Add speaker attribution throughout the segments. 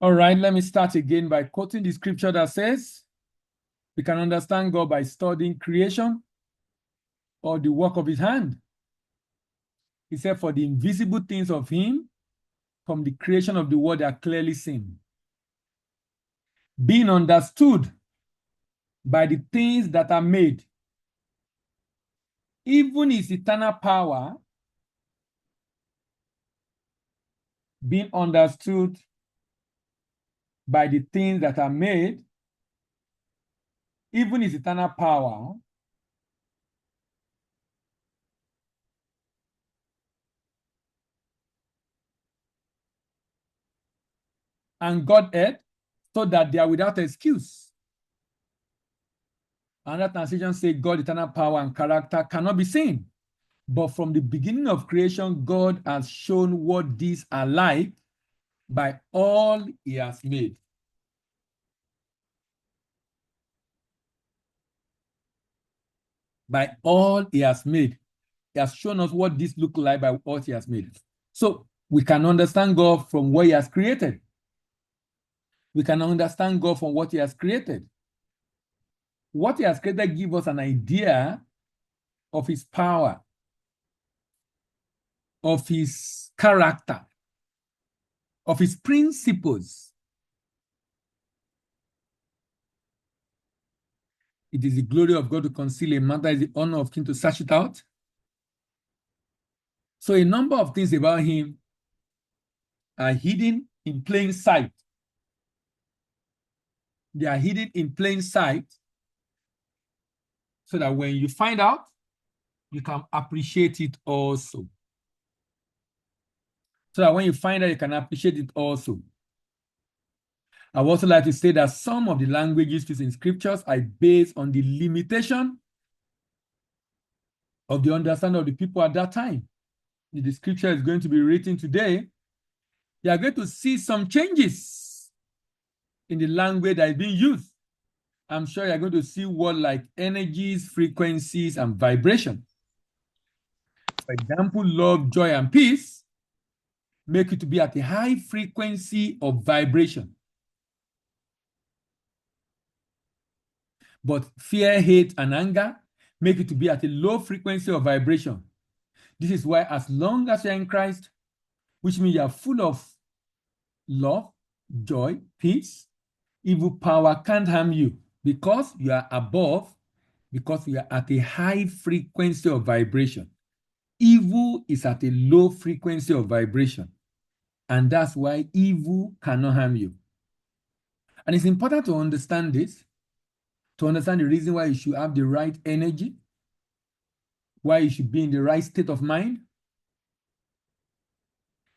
Speaker 1: All right, let me start again by quoting the scripture that says, we can understand God by studying creation or the work of his hand. He said, for the invisible things of him from the creation of the world are clearly seen, being understood by the things that are made, even his eternal power being understood by the things that are made, even his eternal power and Godhead, so that they are without excuse. Another translation says God's eternal power and character cannot be seen. But from the beginning of creation, God has shown what these are like by all he has made. By all he has made. He has shown us what this look like by what he has made. So we can understand God from what he has created. We can understand God from what he has created. What he has created gives us an idea of his power, of his character, of his principles. It is the glory of God to conceal a matter, it is the honor of king to search it out. So a number of things about him are hidden in plain sight. They are hidden in plain sight so that when you find out, you can appreciate it also. So that when you find out, you can appreciate it also. I would also like to say that some of the languages used in scriptures are based on the limitation of the understanding of the people at that time. If the scripture is going to be written today, you are going to see some changes in the language that is being used. I'm sure you're going to see words like energies, frequencies, and vibration. For example, love, joy, and peace make it to be at a high frequency of vibration. But fear, hate, and anger make it to be at a low frequency of vibration. This is why as long as you're in Christ, which means you're full of love, joy, peace, evil power can't harm you because you are above, because you are at a high frequency of vibration. Evil is at a low frequency of vibration. And that's why evil cannot harm you. And it's important to understand this, to understand the reason why you should have the right energy, why you should be in the right state of mind,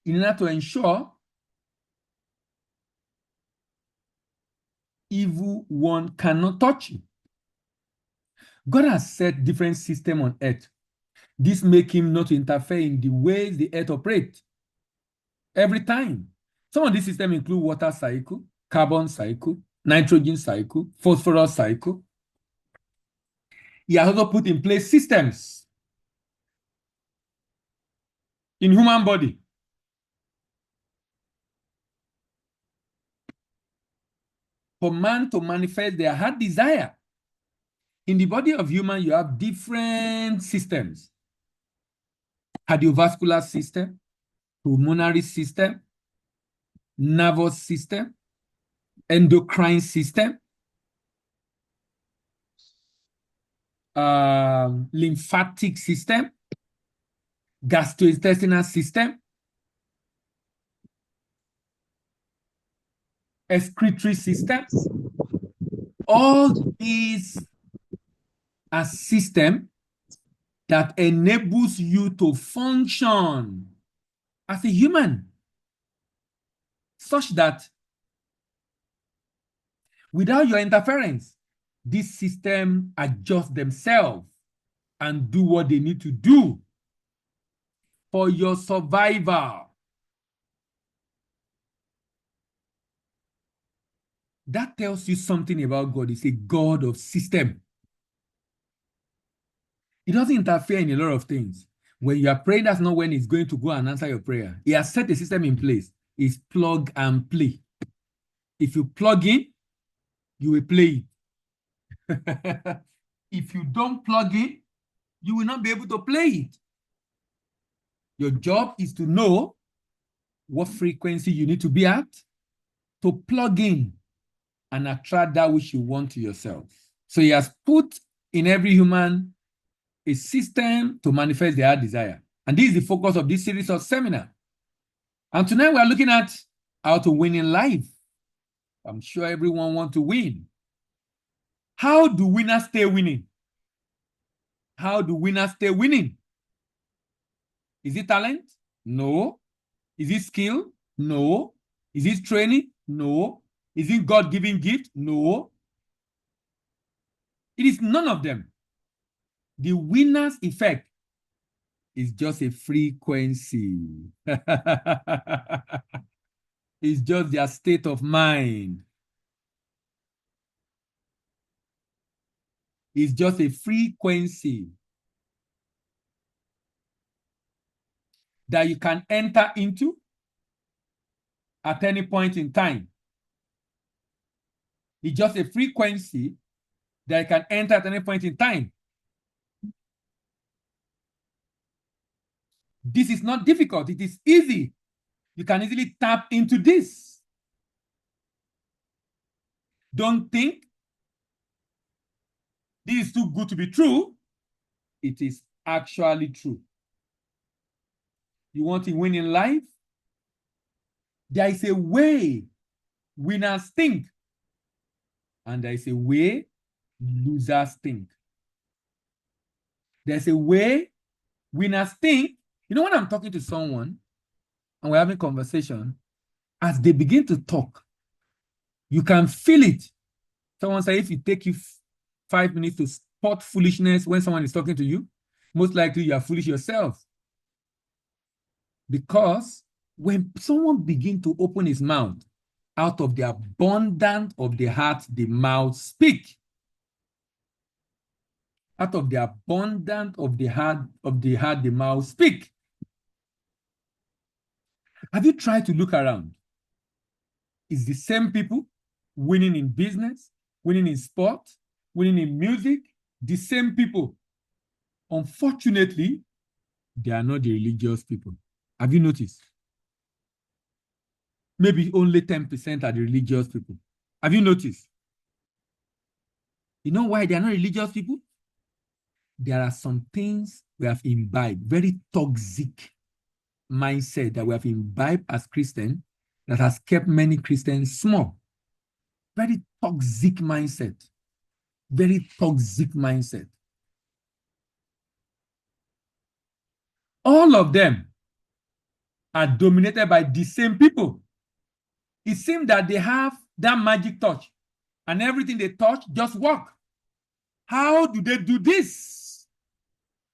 Speaker 1: in order to ensure evil one cannot touch you. God has set different systems on earth. This makes him not to interfere in the ways the earth operates every time. Some of these systems include water cycle, carbon cycle, nitrogen cycle, phosphorus cycle. He has also put in place systems in human body. For man to manifest their heart desire. In the body of human, you have different systems. Cardiovascular system, pulmonary system, nervous system, endocrine system, lymphatic system, gastrointestinal system, excretory systems. All these are systems that enables you to function as a human, such that without your interference, this system adjust themselves and do what they need to do for your survival. That tells you something about God. He's a God of system. He doesn't interfere in a lot of things. When you are praying, that's not when he's going to go and answer your prayer. He has set a system in place. It's plug and play. If you plug in, you will play it. If you don't plug in, you will not be able to play it. Your job is to know what frequency you need to be at to plug in and attract that which you want to yourself. So he has put in every human a system to manifest their desire. And this is the focus of this series of seminar. And tonight we are looking at how to win in life. I'm sure everyone wants to win. How do winners stay winning? How do winners stay winning? Is it talent? No. Is it skill? No. Is it training? No. Is it God-given gift? No. It is none of them. The winner's effect is just a frequency. It's just their state of mind. It's just a frequency that you can enter into at any point in time. It's just a frequency that you can enter at any point in time. This is not difficult. It is easy. You can easily tap into this. Don't think this is too good to be true. It is actually true. You want to win in life? There is a way winners think, and there is a way losers think. There's a way winners think. You know, when I'm talking to someone and we're having conversation, as they begin to talk, you can feel it. Someone say, if it take you 5 minutes to spot foolishness when someone is talking to you, most likely you are foolish yourself. Because when someone begins to open his mouth, out of the abundance of the heart, the mouth speak. Out of the abundance of the heart, the mouth speak. Have you tried to look around? It's the same people winning in business, winning in sport, winning in music, the same people. Unfortunately, they are not the religious people. Have you noticed? Maybe only 10% are the religious people. Have you noticed? You know why they are not religious people? There are some things we have imbibed, very toxic mindset that we have imbibed as Christians that has kept many Christians small. Very toxic mindset. Very toxic mindset. All of them are dominated by the same people. It seems that they have that magic touch, and everything they touch just works. How do they do this?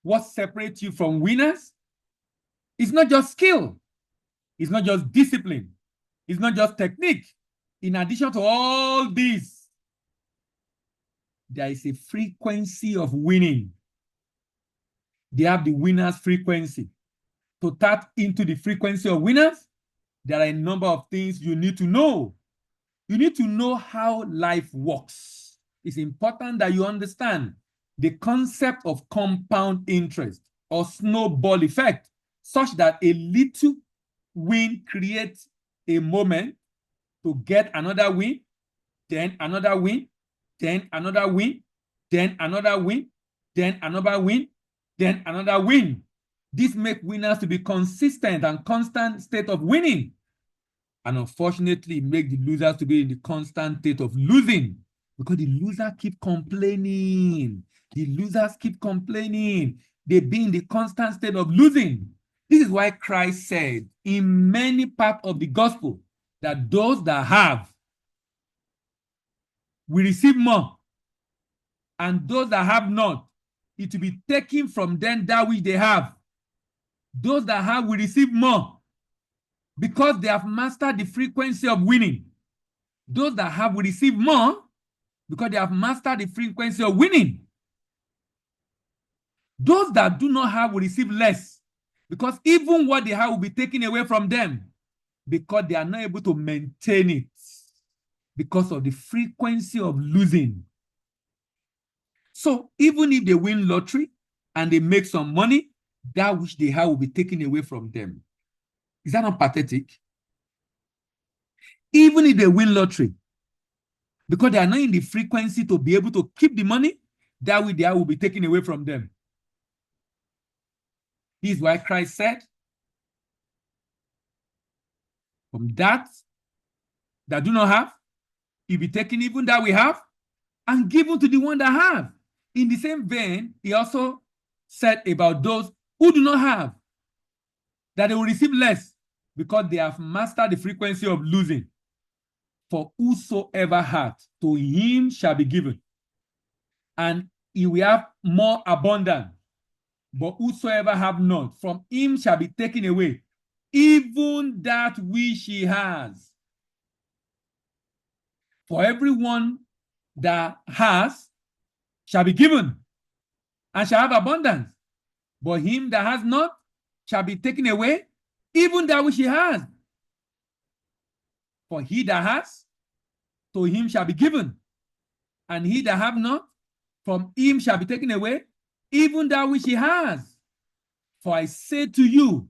Speaker 1: What separates you from winners? It's not just skill. It's not just discipline. It's not just technique. In addition to all this, there is a frequency of winning. They have the winner's frequency. To tap into the frequency of winners, there are a number of things you need to know. You need to know how life works. It's important that you understand the concept of compound interest or snowball effect, such that a little win creates a moment to get another win, then another win, then another win, then another win, then another win, then another win. This makes winners to be consistent and constant state of winning. And unfortunately, make the losers to be in the constant state of losing, because the losers keep complaining. The losers keep complaining. They be in the constant state of losing. This is why Christ said in many parts of the gospel that those that have will receive more, and those that have not, it will be taken from them that which they have. Those that have will receive more, because they have mastered the frequency of winning. Those that have will receive more, because they have mastered the frequency of winning. Those that do not have will receive less, because even what they have will be taken away from them, because they are not able to maintain it. because of the frequency of losing. So even if they win lottery and they make some money, that which they have will be taken away from them. Is that not pathetic? Even if they win lottery, because they are not in the frequency to be able to keep the money, that which they have will be taken away from them. This is why Christ said, from that do not have, you'll be taken even that we have and given to the one that have. In the same vein, he also said about those who do not have, that they will receive less because they have mastered the frequency of losing. For whosoever hath, to him shall be given, and he will have more abundant. But whosoever have not, from him shall be taken away, even that which he has. For everyone that has shall be given, and shall have abundance. But him that has not shall be taken away, even that which he has. For he that has, to him shall be given, and he that have not, from him shall be taken away, even that which he has. For I say to you,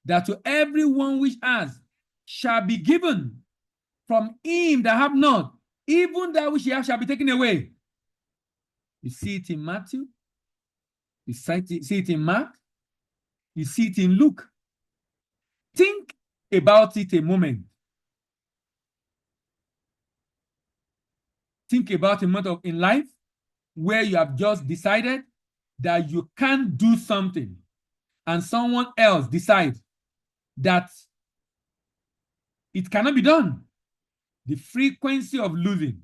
Speaker 1: that to everyone which has shall be given, from him that have not, even that which he has shall be taken away. You see it in Matthew, you see it in Mark, you see it in Luke. Think about it a moment. Think about a moment in life where you have just decided that you can't do something, and someone else decides that it cannot be done. The frequency of losing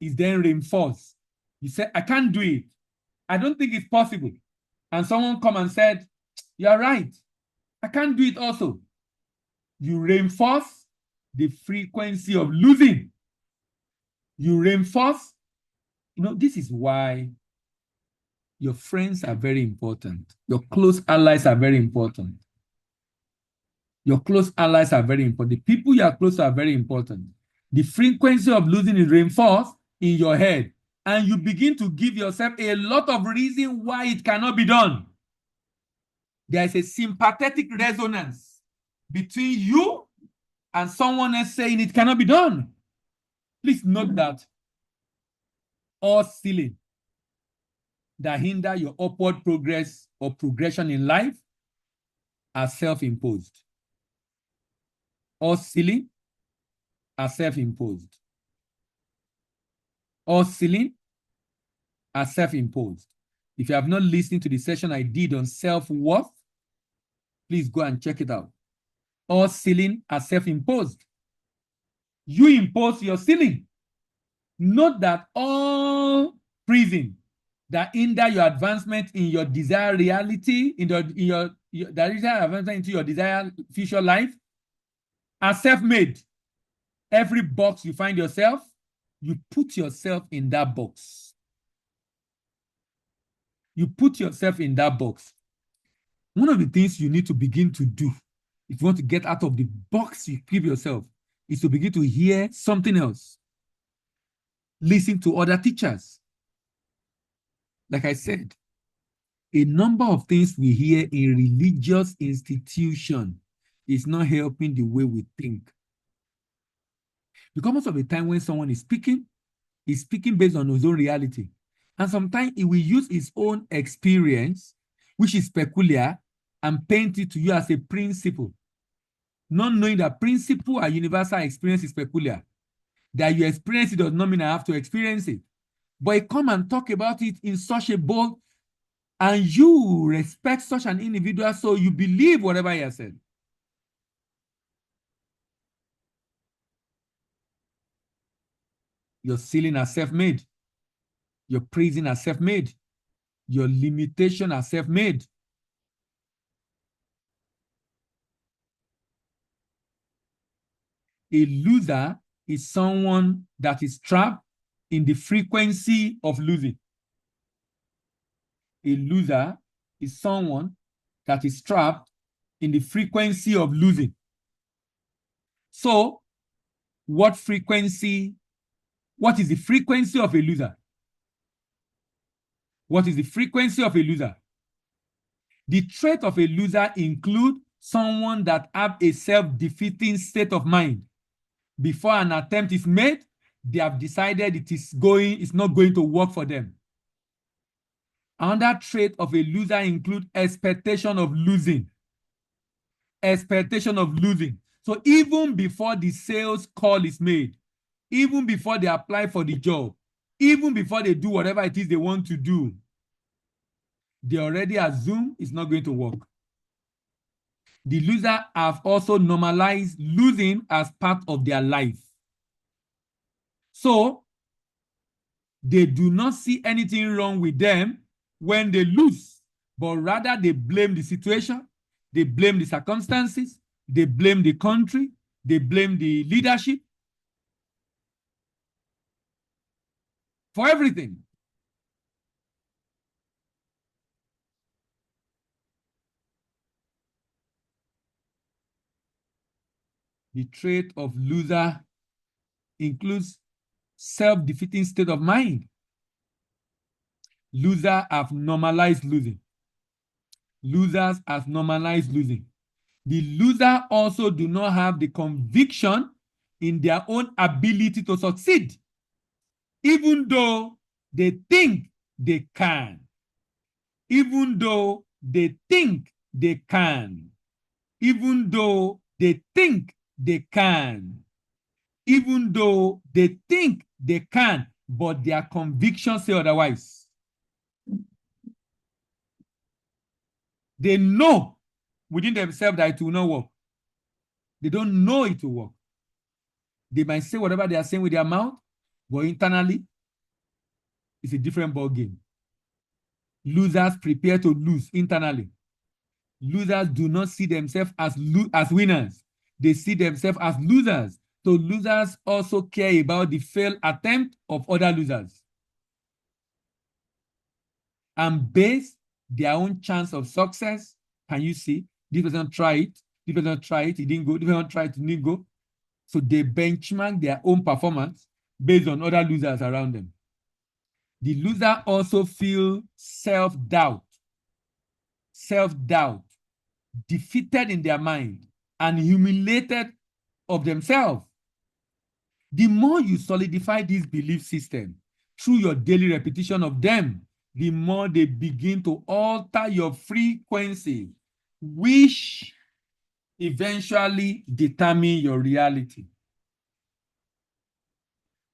Speaker 1: is then reinforced. You say, I can't do it. I don't think it's possible. And someone come and said, you're right. I can't do it also. You reinforce the frequency of losing. You reinforce. This is why your friends are very important. Your close allies are very important. Your close allies are very important. The people you are close to are very important. The frequency of losing is reinforced in your head, and you begin to give yourself a lot of reasons why it cannot be done. There is a sympathetic resonance between you and someone else saying it cannot be done. Please note that all ceiling that hinder your upward progress or progression in life are self-imposed. All ceiling are self-imposed. All ceiling are self-imposed. If you have not listened to the session I did on self-worth, please go and check it out. All ceiling are self-imposed. You impose your ceiling. Note that all prison that hinder your advancement in your desired reality, that advancement into your desired future life, are self-made. Every box you find yourself, you put yourself in that box. You put yourself in that box. One of the things you need to begin to do, if you want to get out of the box you keep yourself, is to begin to hear something else. Listen to other teachers. Like I said, a number of things we hear in religious institutions is not helping the way we think. Because most of the time when someone is speaking based on his own reality. And sometimes he will use his own experience, which is peculiar, and paint it to you as a principle. Not knowing that principle and universal experience is peculiar. That you experience it does not mean I have to experience it. But he come and talk about it in such a bold, and you respect such an individual, so you believe whatever he has said. Your ceiling are self-made. Your prison are self-made. Your limitation are self-made. A loser is someone that is trapped in the frequency of losing. A loser is someone that is trapped in the frequency of losing. So, what is the frequency of a loser? What is the frequency of a loser? The trait of a loser include someone that have a self-defeating state of mind. Before an attempt is made, they have decided it's not going to work for them. Another trait of a loser include expectation of losing. Expectation of losing. So even before the sales call is made, even before they apply for the job, even before they do whatever it is they want to do, they already assume it's not going to work. The loser have also normalized losing as part of their life. So they do not see anything wrong with them when they lose, but rather they blame the situation, they blame the circumstances, they blame the country, they blame the leadership for everything. The trait of loser includes self-defeating state of mind. Losers have normalized losing. Losers have normalized losing. The loser also do not have the conviction in their own ability to succeed, even though they think they can. Even though they think they can. Even though they think they can. Even though they think they can, but their convictions say otherwise. They know within themselves that it will not work. They don't know it will work. They might say whatever they are saying with their mouth, but internally, it's a different ball game. Losers prepare to lose internally. Losers do not see themselves as winners. They see themselves as losers. So losers also care about the failed attempt of other losers and base their own chance of success. Can you see? This person tried it. This person tried it. It didn't go. This person tried it. It didn't go. So they benchmark their own performance based on other losers around them. The loser also feel self-doubt, defeated in their mind, and humiliated of themselves. The more you solidify this belief system through your daily repetition of them, the more they begin to alter your frequency, which eventually determine your reality.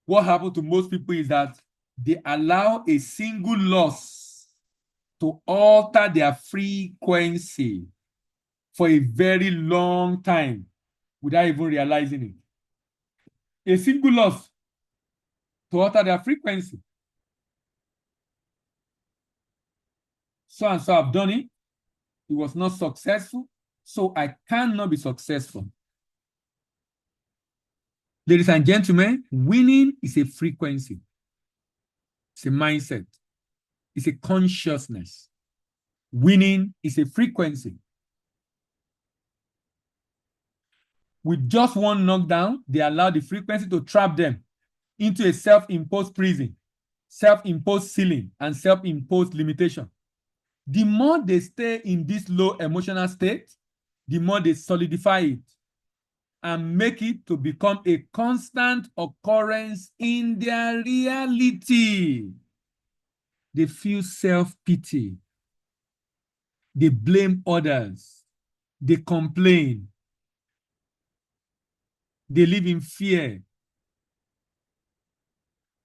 Speaker 1: What happens to most people is that they allow a single loss to alter their frequency for a very long time without even realizing it. A single loss to alter their frequency. So and so I've done it. It was not successful, so I cannot be successful. Ladies and gentlemen, winning is a frequency. It's a mindset. It's a consciousness. Winning is a frequency. With just one knockdown, they allow the frequency to trap them into a self-imposed prison, self-imposed ceiling, and self-imposed limitation. The more they stay in this low emotional state, the more they solidify it and make it to become a constant occurrence in their reality. They feel self-pity. They blame others. They complain. They live in fear.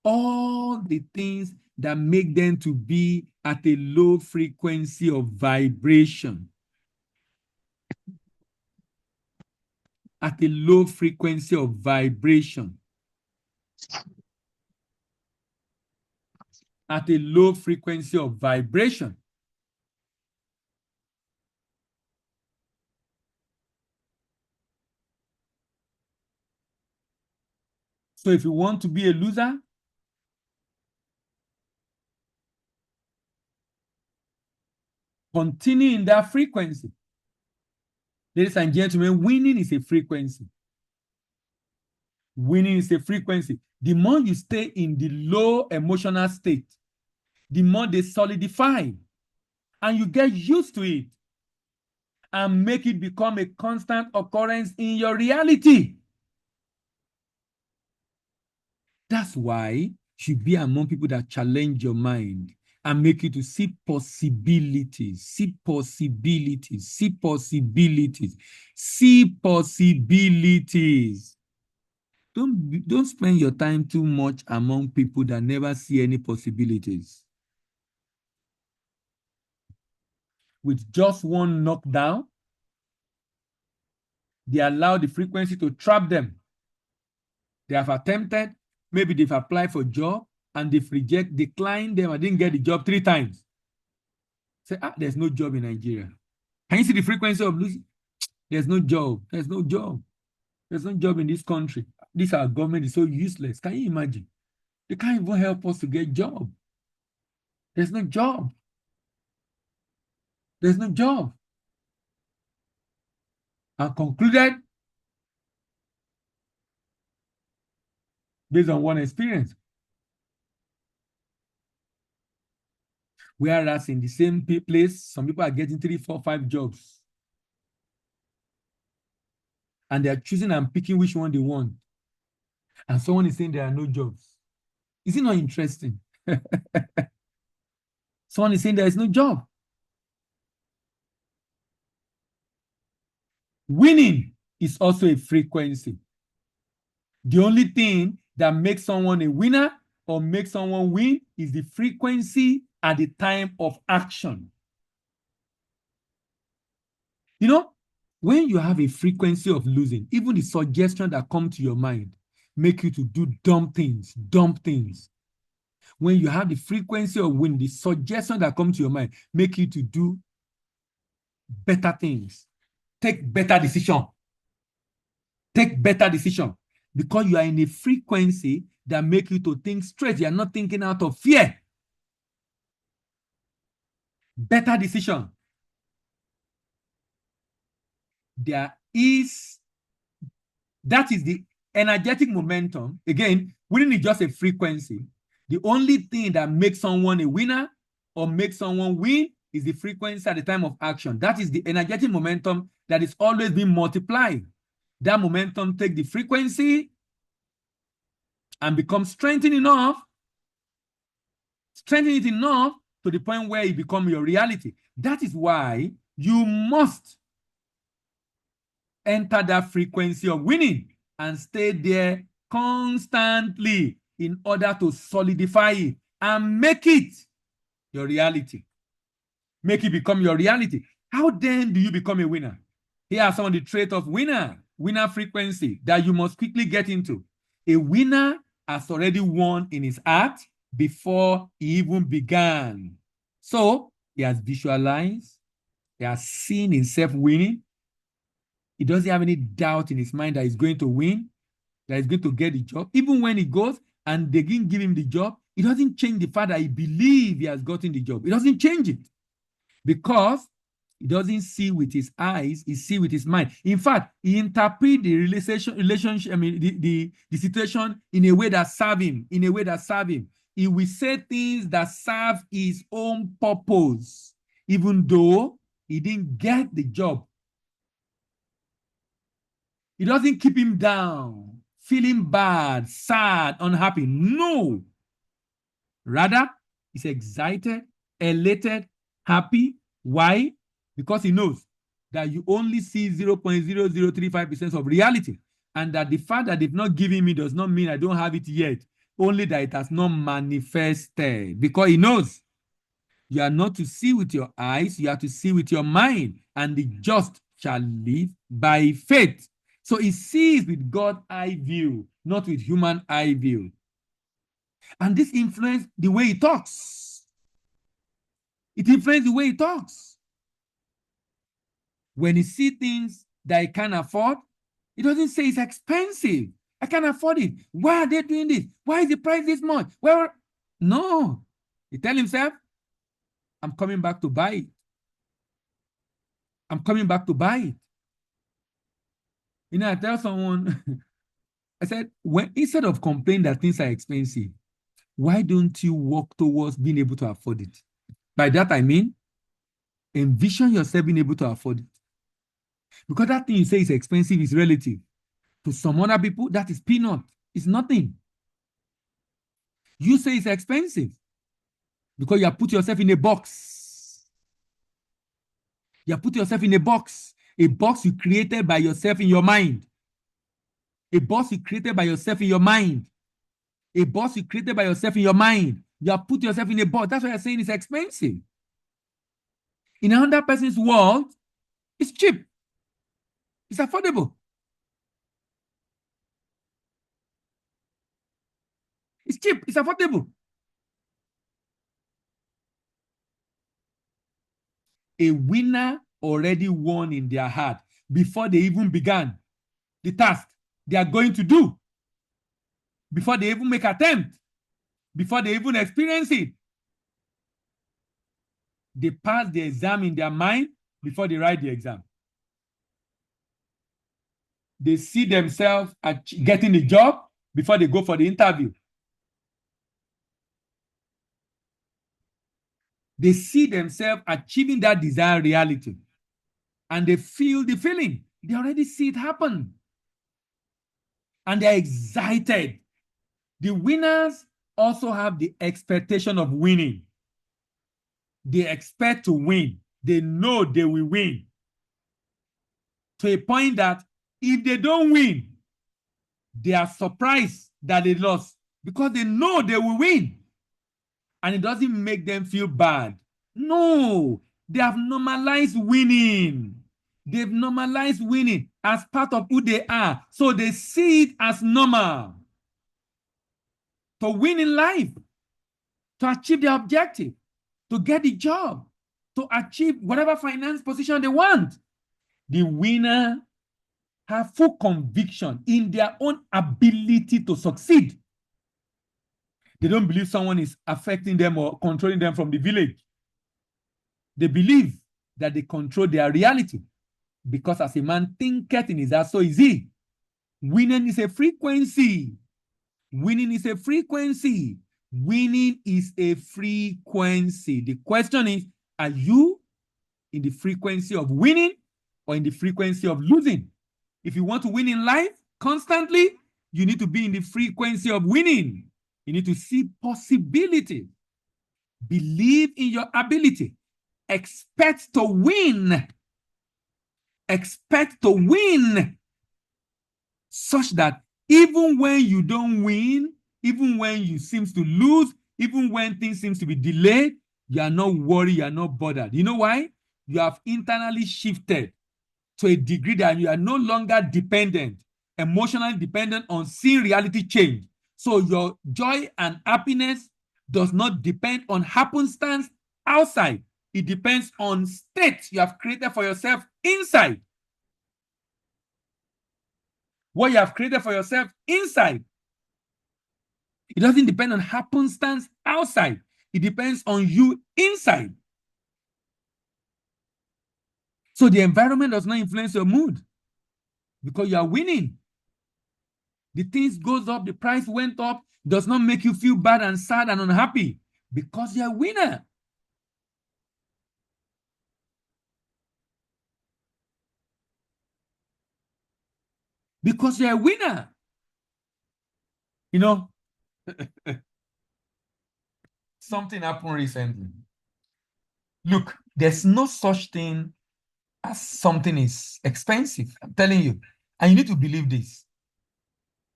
Speaker 1: All the things that make them to be at a low frequency of vibration. At a low frequency of vibration. At a low frequency of vibration. So if you want to be a loser, continue in that frequency. Ladies and gentlemen, winning is a frequency. Winning is a frequency. The more you stay in the low emotional state, the more they solidify, and you get used to it and make it become a constant occurrence in your reality. That's why you should be among people that challenge your mind and make you to see possibilities, see possibilities, see possibilities, see possibilities. Don't spend your time too much among people that never see any possibilities. With just one knockdown, they allow the frequency to trap them. They have attempted, maybe they've applied for a job and they've declined them and didn't get the job 3 times. Say, there's no job in Nigeria. Can you see the frequency of losing? There's no job. There's no job. There's no job in this country. This our government is so useless. Can you imagine? They can't even help us to get job. There's no job. There's no job. And concluded based on one experience. Whereas in the same place, some people are getting 3, 4, 5 jobs. And they are choosing and picking which one they want. And someone is saying there are no jobs. Is it not interesting? Someone is saying there is no job. Winning is also a frequency. The only thing that makes someone a winner or makes someone win is the frequency at the time of action. You know, when you have a frequency of losing, even the suggestion that come to your mind make you to do dumb things. When you have the frequency of winning, the suggestion that come to your mind make you to do better things. Take better decision. Take better decision. Because you are in a frequency that make you to think straight. You are not thinking out of fear. Better decision. That is the energetic momentum. Again, winning is just a frequency. The only thing that makes someone a winner or makes someone win is the frequency at the time of action. That is the energetic momentum that is always being multiplied. That momentum takes the frequency and becomes strengthened enough to the point where it becomes your reality. That is why you must enter that frequency of winning and stay there constantly in order to solidify it and make it your reality. Make it become your reality. How then do you become a winner? Here are some of the traits of winner frequency that you must quickly get into. A winner has already won in his heart before he even began. So he has visualized, he has seen himself winning. He doesn't have any doubt in his mind that he's going to win, that he's going to get the job. Even when he goes and they didn't give him the job, it doesn't change the fact that he believes he has gotten the job. It doesn't change it because he doesn't see with his eyes, he sees with his mind. In fact, he interprets the relationship, the situation in a way that serves him, He will say things that serve his own purpose, even though he didn't get the job. It doesn't keep him down, feeling bad, sad, unhappy. No. Rather, he's excited, elated, happy. Why? Because he knows that you only see 0.0035% of reality, and that the fact that they've not given me does not mean I don't have it yet, only that it has not manifested. Because he knows you are not to see with your eyes, you have to see with your mind, and the just shall live by faith. So he sees with God's eye view, not with human eye view. And this influences the way he talks. It influences the way he talks. When he sees things that he can't afford, he doesn't say it's expensive. I can't afford it. Why are they doing this? Why is the price this much? Well, no. He tells himself, I'm coming back to buy it. I'm coming back to buy it. You know, I tell someone, I said, when instead of complaining that things are expensive, why don't you work towards being able to afford it? By that I mean, envision yourself being able to afford it. Because that thing you say is expensive is relative. To some other people, that is peanut. It's nothing. You say it's expensive because you have put yourself in a box. You have put yourself in a box you created by yourself in your mind. A box you created by yourself in your mind. A box you created by yourself in your mind. You have put yourself in a box. That's why you're saying it's expensive. In another person's world, it's cheap. It's affordable. It's cheap. It's affordable. A winner already won in their heart before they even began the task they are going to do, before they even make attempt, before they even experience it. They pass the exam in their mind before they write the exam. They see themselves getting the job before they go for the interview. They see themselves achieving that desired reality. And they feel the feeling. They already see it happen. And they're excited. The winners also have the expectation of winning. They expect to win. They know they will win. To a point that if they don't win, they are surprised that they lost because they know they will win. And it doesn't make them feel bad. No, they have normalized winning. They've normalized winning as part of who they are. So they see it as normal. To win in life, to achieve their objective, to get the job, to achieve whatever finance position they want. The winner have full conviction in their own ability to succeed. They don't believe someone is affecting them or controlling them from the village. They believe that they control their reality. Because as a man thinketh in his heart, so is he. Winning is a frequency. Winning is a frequency. Winning is a frequency. The question is, are you in the frequency of winning or in the frequency of losing? If you want to win in life constantly, you need to be in the frequency of winning. You need to see possibility. Believe in your ability. Expect to win. Expect to win. Such that even when you don't win, even when you seem to lose, even when things seem to be delayed, you are not worried, you are not bothered. You know why? You have internally shifted to a degree that you are no longer dependent, emotionally dependent on seeing reality change. So your joy and happiness does not depend on happenstance outside. It depends on state you have created for yourself inside. What you have created for yourself inside. It doesn't depend on happenstance outside. It depends on you inside. So the environment does not influence your mood because you are winning. The things goes up, the price went up, does not make you feel bad and sad and unhappy because you're a winner. Because you're a winner. You know, something happened recently. Look, there's no such thing as something is expensive. I'm telling you. And you need to believe this.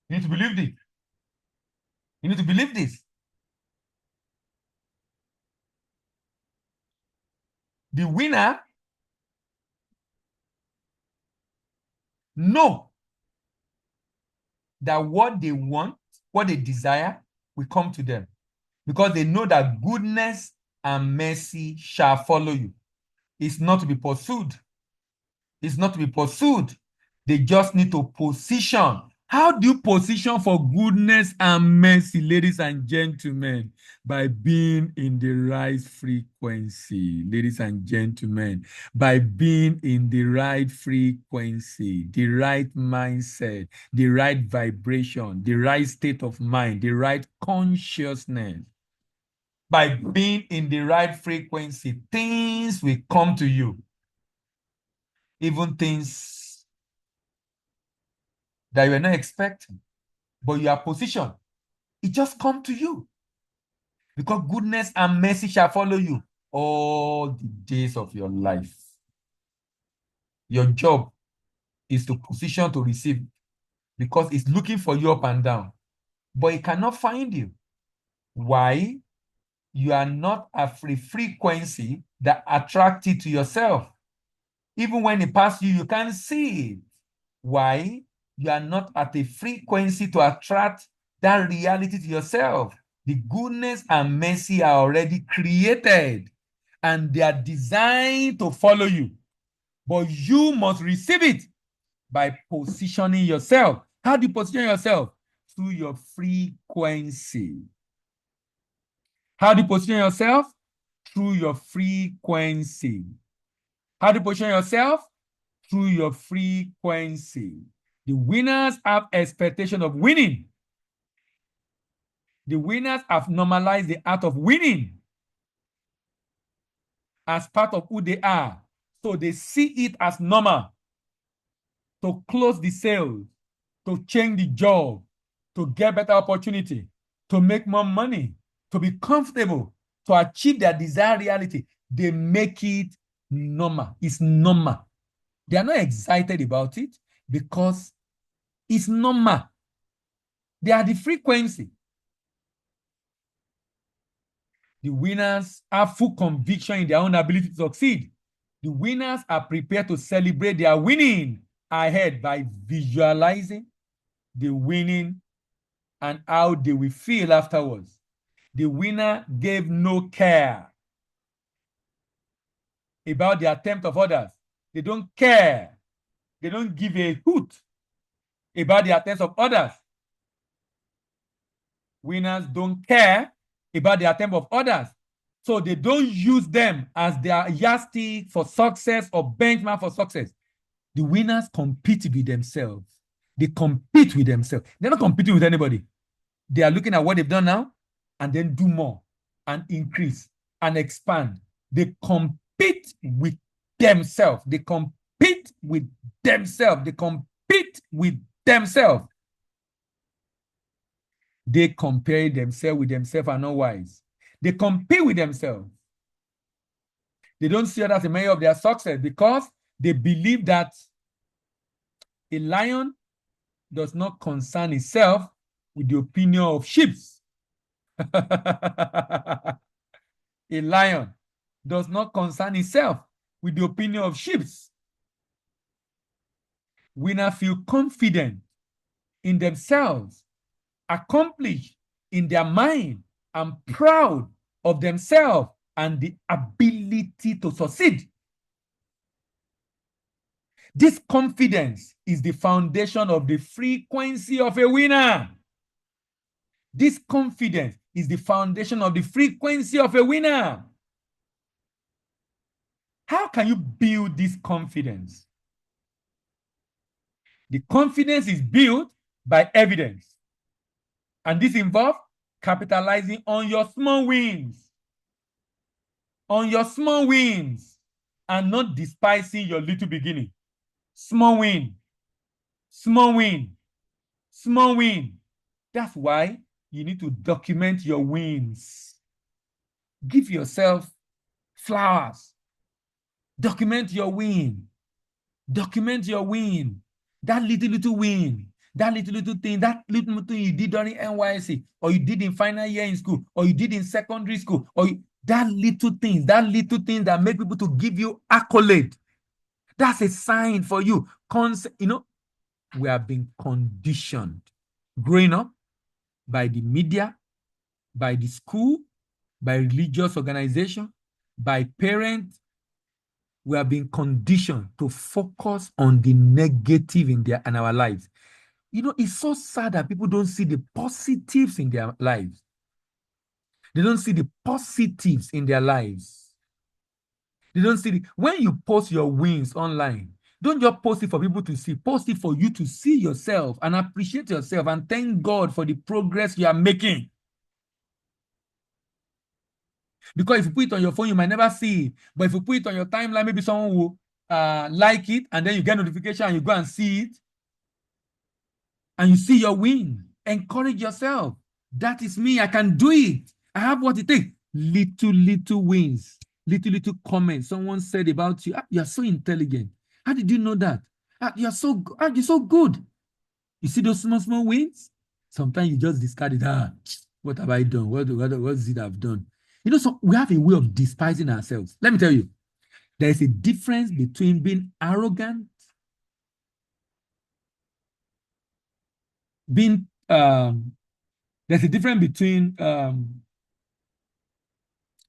Speaker 1: You need to believe this. You need to believe this. The winner know that what they want, what they desire, will come to them. Because they know that goodness and mercy shall follow you. It's not to be pursued. It's not to be pursued. They just need to position How do you position for goodness and mercy, ladies and gentlemen? By being in the right frequency, ladies and gentlemen. By being in the right frequency, the right mindset, the right vibration, the right state of mind, the right consciousness. By being in the right frequency, things will come to you. Even things that you were not expecting, but you are positioned. It just come to you. Because goodness and mercy shall follow you all the days of your life. Your job is to position to receive, because it's looking for you up and down, but it cannot find you. Why? You are not a free frequency that attracts it to yourself. Even when it passes you, you can't see it. Why? You are not at a frequency to attract that reality to yourself. The goodness and mercy are already created, and they are designed to follow you. But you must receive it by positioning yourself. How do you position yourself? Through your frequency. How do you position yourself? Through your frequency. How do you position yourself? Through your frequency. The winners have expectation of winning. The winners have normalized the art of winning as part of who they are. So they see it as normal to close the sales, to change the job, to get better opportunity, to make more money, to be comfortable, to achieve their desired reality. They make it normal. It's normal. They are not excited about it because it's normal. They are the frequency. The winners have full conviction in their own ability to succeed. The winners are prepared to celebrate their winning ahead by visualizing the winning and how they will feel afterwards. The winner gave no care about the attempt of others. They don't care. They don't give a hoot about the attempts of others. Winners don't care about the attempt of others. So they don't use them as their yardstick for success or benchmark for success. The winners compete with themselves. They compete with themselves. They're not competing with anybody. They are looking at what they've done now and then do more and increase and expand. They compete with themselves. They compete with themselves. They compete with themselves. They compare themselves with themselves and not wise. They compete with themselves. They don't see others as a measure of their success because they believe that a lion does not concern itself with the opinion of sheep. A lion does not concern itself with the opinion of sheep. Winners feel confident in themselves, accomplished in their mind, and proud of themselves and the ability to succeed. This confidence is the foundation of the frequency of a winner. This confidence is the foundation of the frequency of a winner. How can you build this confidence? The confidence is built by evidence. And this involves capitalizing on your small wins. On your small wins. And not despising your little beginning. Small win. Small win. Small win. That's why you need to document your wins. Give yourself flowers. Document your win. Document your win. That little win. That little thing, that little thing you did during NYSC, or you did in final year in school, or you did in secondary school, or that little thing that make people to give you accolade. That's a sign for you. We have been conditioned growing up by the media, by the school, by religious organization, by parents. We have been conditioned to focus on the negative in our lives. You know, it's so sad that people don't see the positives in their lives. They don't see the positives in their lives. They don't see when you post your wins online, don't just post it for people to see. Post it for you to see yourself and appreciate yourself and thank God for the progress you are making. Because if you put it on your phone, you might never see it. But if you put it on your timeline, maybe someone will like it, and then you get notification and you go and see it, and you see your win. Encourage yourself. That is me. I can do it. I have what it takes. Little wins. Little comments. Someone said about you, you're so intelligent. How did you know that? You're so good. You see those small wins? Sometimes you just discard it. What have I done? What is it I've done? You know, so we have a way of despising ourselves. Let me tell you, there is a difference between being arrogant, being there's a difference between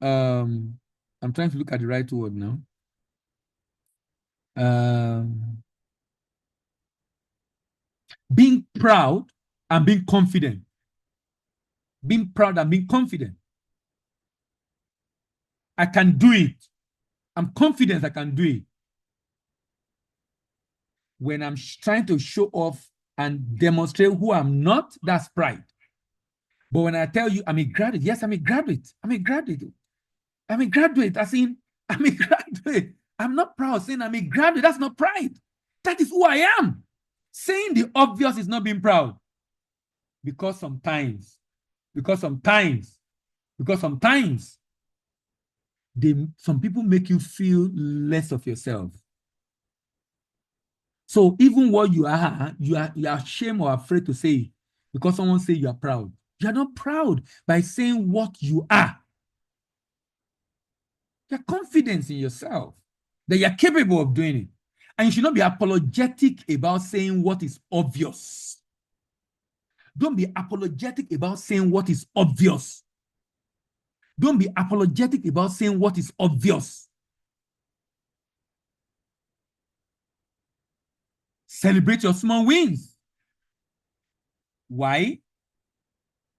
Speaker 1: I'm trying to look at the right word now. Being proud and being confident. Being proud and being confident. I can do it. I'm confident I can do it. When I'm trying to show off and demonstrate who I'm not, that's pride. But when I tell you I'm a graduate, yes, I'm a graduate. I'm a graduate. As in, I'm a graduate. I'm not proud saying I'm a graduate. That's not pride. That is who I am. Saying the obvious is not being proud. Because sometimes, some people make you feel less of yourself. So even what you are ashamed or afraid to say because someone say you are proud. You are not proud by saying what you are. You have confidence in yourself that you are capable of doing it. And you should not be apologetic about saying what is obvious. Don't be apologetic about saying what is obvious. Don't be apologetic about saying what is obvious. Celebrate your small wins. Why?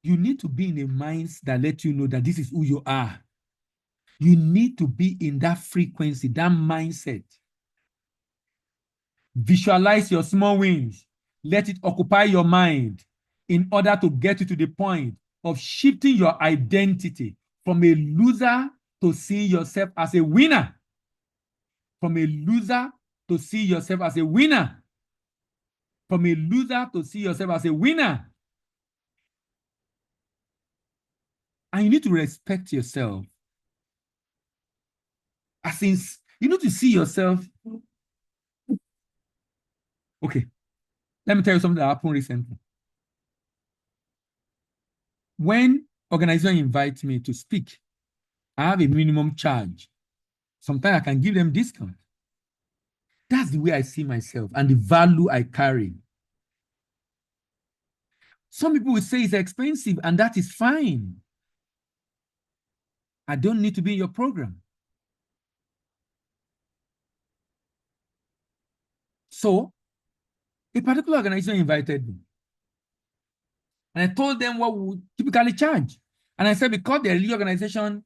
Speaker 1: You need to be in a mind that lets you know that this is who you are. You need to be in that frequency, that mindset. Visualize your small wins. Let it occupy your mind in order to get you to the point of shifting your identity from a loser to seeing yourself as a winner. From a loser to see yourself as a winner. From a loser to see yourself as a winner. And you need to respect yourself. As in, you need to see yourself. Okay, let me tell you something that happened recently. When organization invites me to speak, I have a minimum charge. Sometimes I can give them discount. That's the way I see myself and the value I carry. Some people will say it's expensive, and that is fine. I don't need to be in your program. So, a particular organization invited me. And I told them what we would typically charge. And I said, because they're a religious organization,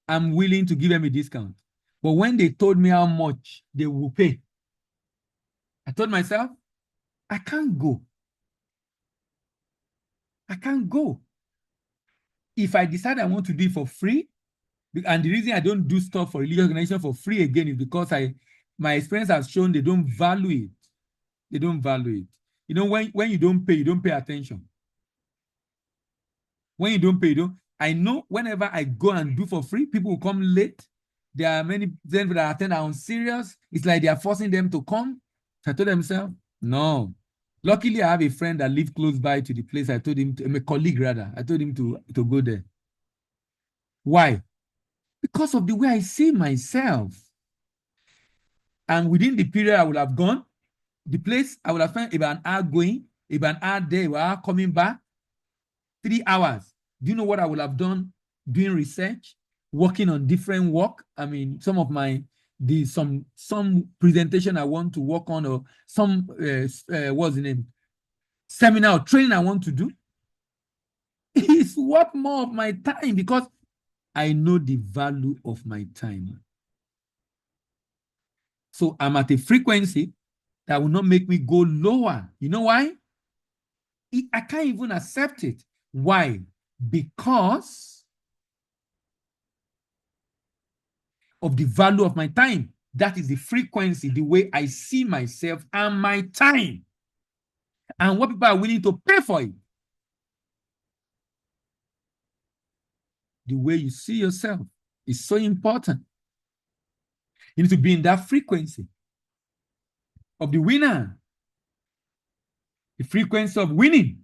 Speaker 1: I'm willing to give them a discount. But when they told me how much they will pay, I told myself, I can't go. I can't go. If I decide I want to do it for free, and the reason I don't do stuff for religious organization for free again is because my experience has shown they don't value it. They don't value it. You know, when you don't pay attention. When you don't pay, I know whenever I go and do for free, people will come late. There are many people that attend are unserious. It's like they are forcing them to come. So I told themselves, no. Luckily, I have a friend that lives close by to the place. I told him, a colleague rather, I told him to go there. Why? Because of the way I see myself. And within the period I would have gone, the place I would have spent about an hour going, about an hour there, about an hour coming back, 3 hours. Do you know what I would have done? Doing research, working on different work. I mean, some of some presentation I want to work on, or some what's the name? seminar or training I want to do is worth more of my time because I know the value of my time. So I'm at a frequency that will not make me go lower. You know why? I can't even accept it. Why? Because of the value of my time. That is the frequency, the way I see myself and my time, and what people are willing to pay for it. The way you see yourself is so important. You need to be in that frequency of the winner, the frequency of winning,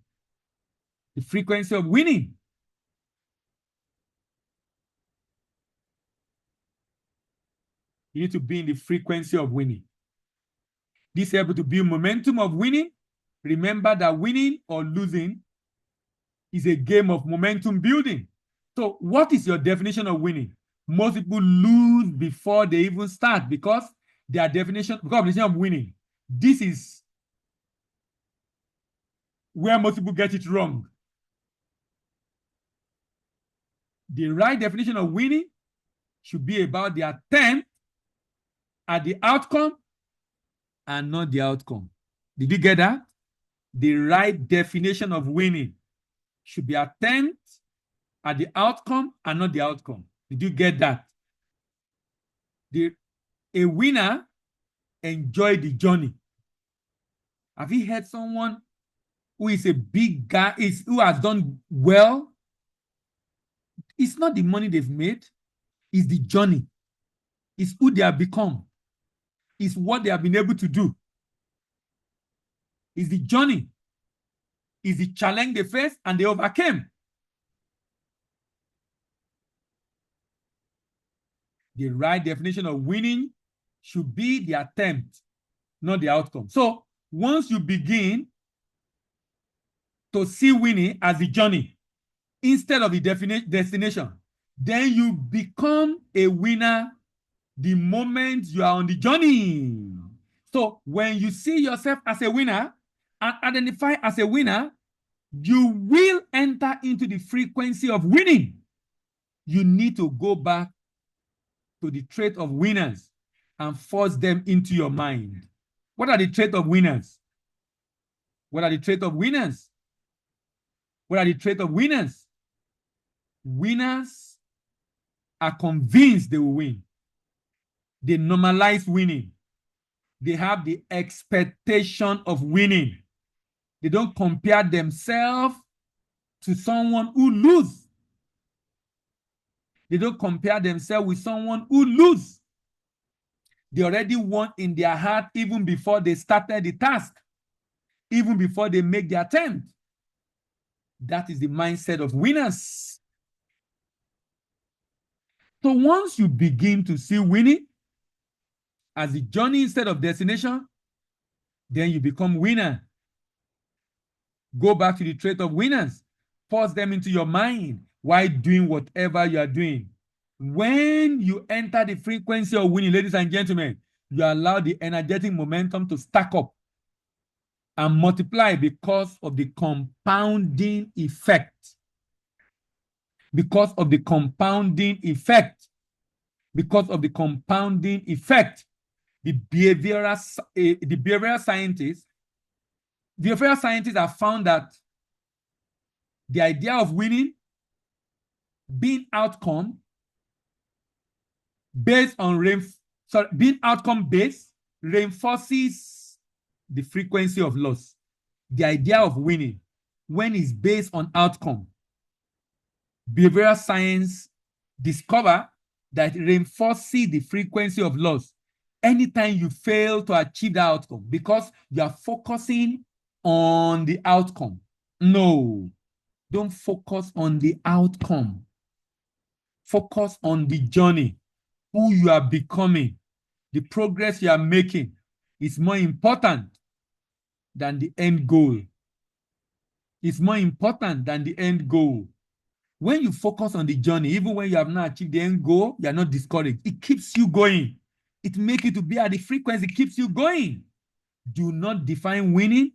Speaker 1: the frequency of winning. You need to be in the frequency of winning. This helps to build momentum of winning. Remember that winning or losing is a game of momentum building. So what is your definition of winning? Most people lose before they even start because their definition of winning. This is where most people get it wrong. The right definition of winning should be about the attempt at the outcome and not the outcome. Did you get that? The right definition of winning should be attempt at the outcome and not the outcome. Did you get that? A winner enjoy the journey. Have you heard someone who is a big guy, who has done well? It's not the money they've made, it's the journey. It's who they have become. It's what they have been able to do. It's the journey. It's the challenge they faced and they overcame. The right definition of winning should be the attempt, not the outcome. So once you begin to see winning as the journey instead of the destination, then you become a winner the moment you are on the journey. So when you see yourself as a winner and identify as a winner, you will enter into the frequency of winning. You need to go back to the trait of winners and force them into your mind. What are the traits of winners? What are the traits of winners? What are the traits of winners? Winners are convinced they will win. They normalize winning. They have the expectation of winning. They don't compare themselves to someone who loses. They don't compare themselves with someone who loses. They already won in their heart even before they started the task, even before they make the attempt. That is the mindset of winners. So once you begin to see winning as the journey instead of destination, then you become winner. Go back to the trait of winners. Force them into your mind while doing whatever you are doing. When you enter the frequency of winning, ladies and gentlemen, you allow the energetic momentum to stack up and multiply because of the compounding effect. Because of the compounding effect. Because of the compounding effect. The behavioral scientists have found that the idea of winning, being outcome based on being outcome based reinforces the frequency of loss. The idea of winning, when it's based on outcome, behavioral science discover that it reinforces the frequency of loss anytime you fail to achieve the outcome because you are focusing on the outcome. No, don't focus on the outcome. Focus on the journey, who you are becoming, the progress you are making is more important than the end goal. It's more important than the end goal. When you focus on the journey, even when you have not achieved the end goal, you are not discouraged. It keeps you going. It makes you to be at the frequency, it keeps you going. Do not define winning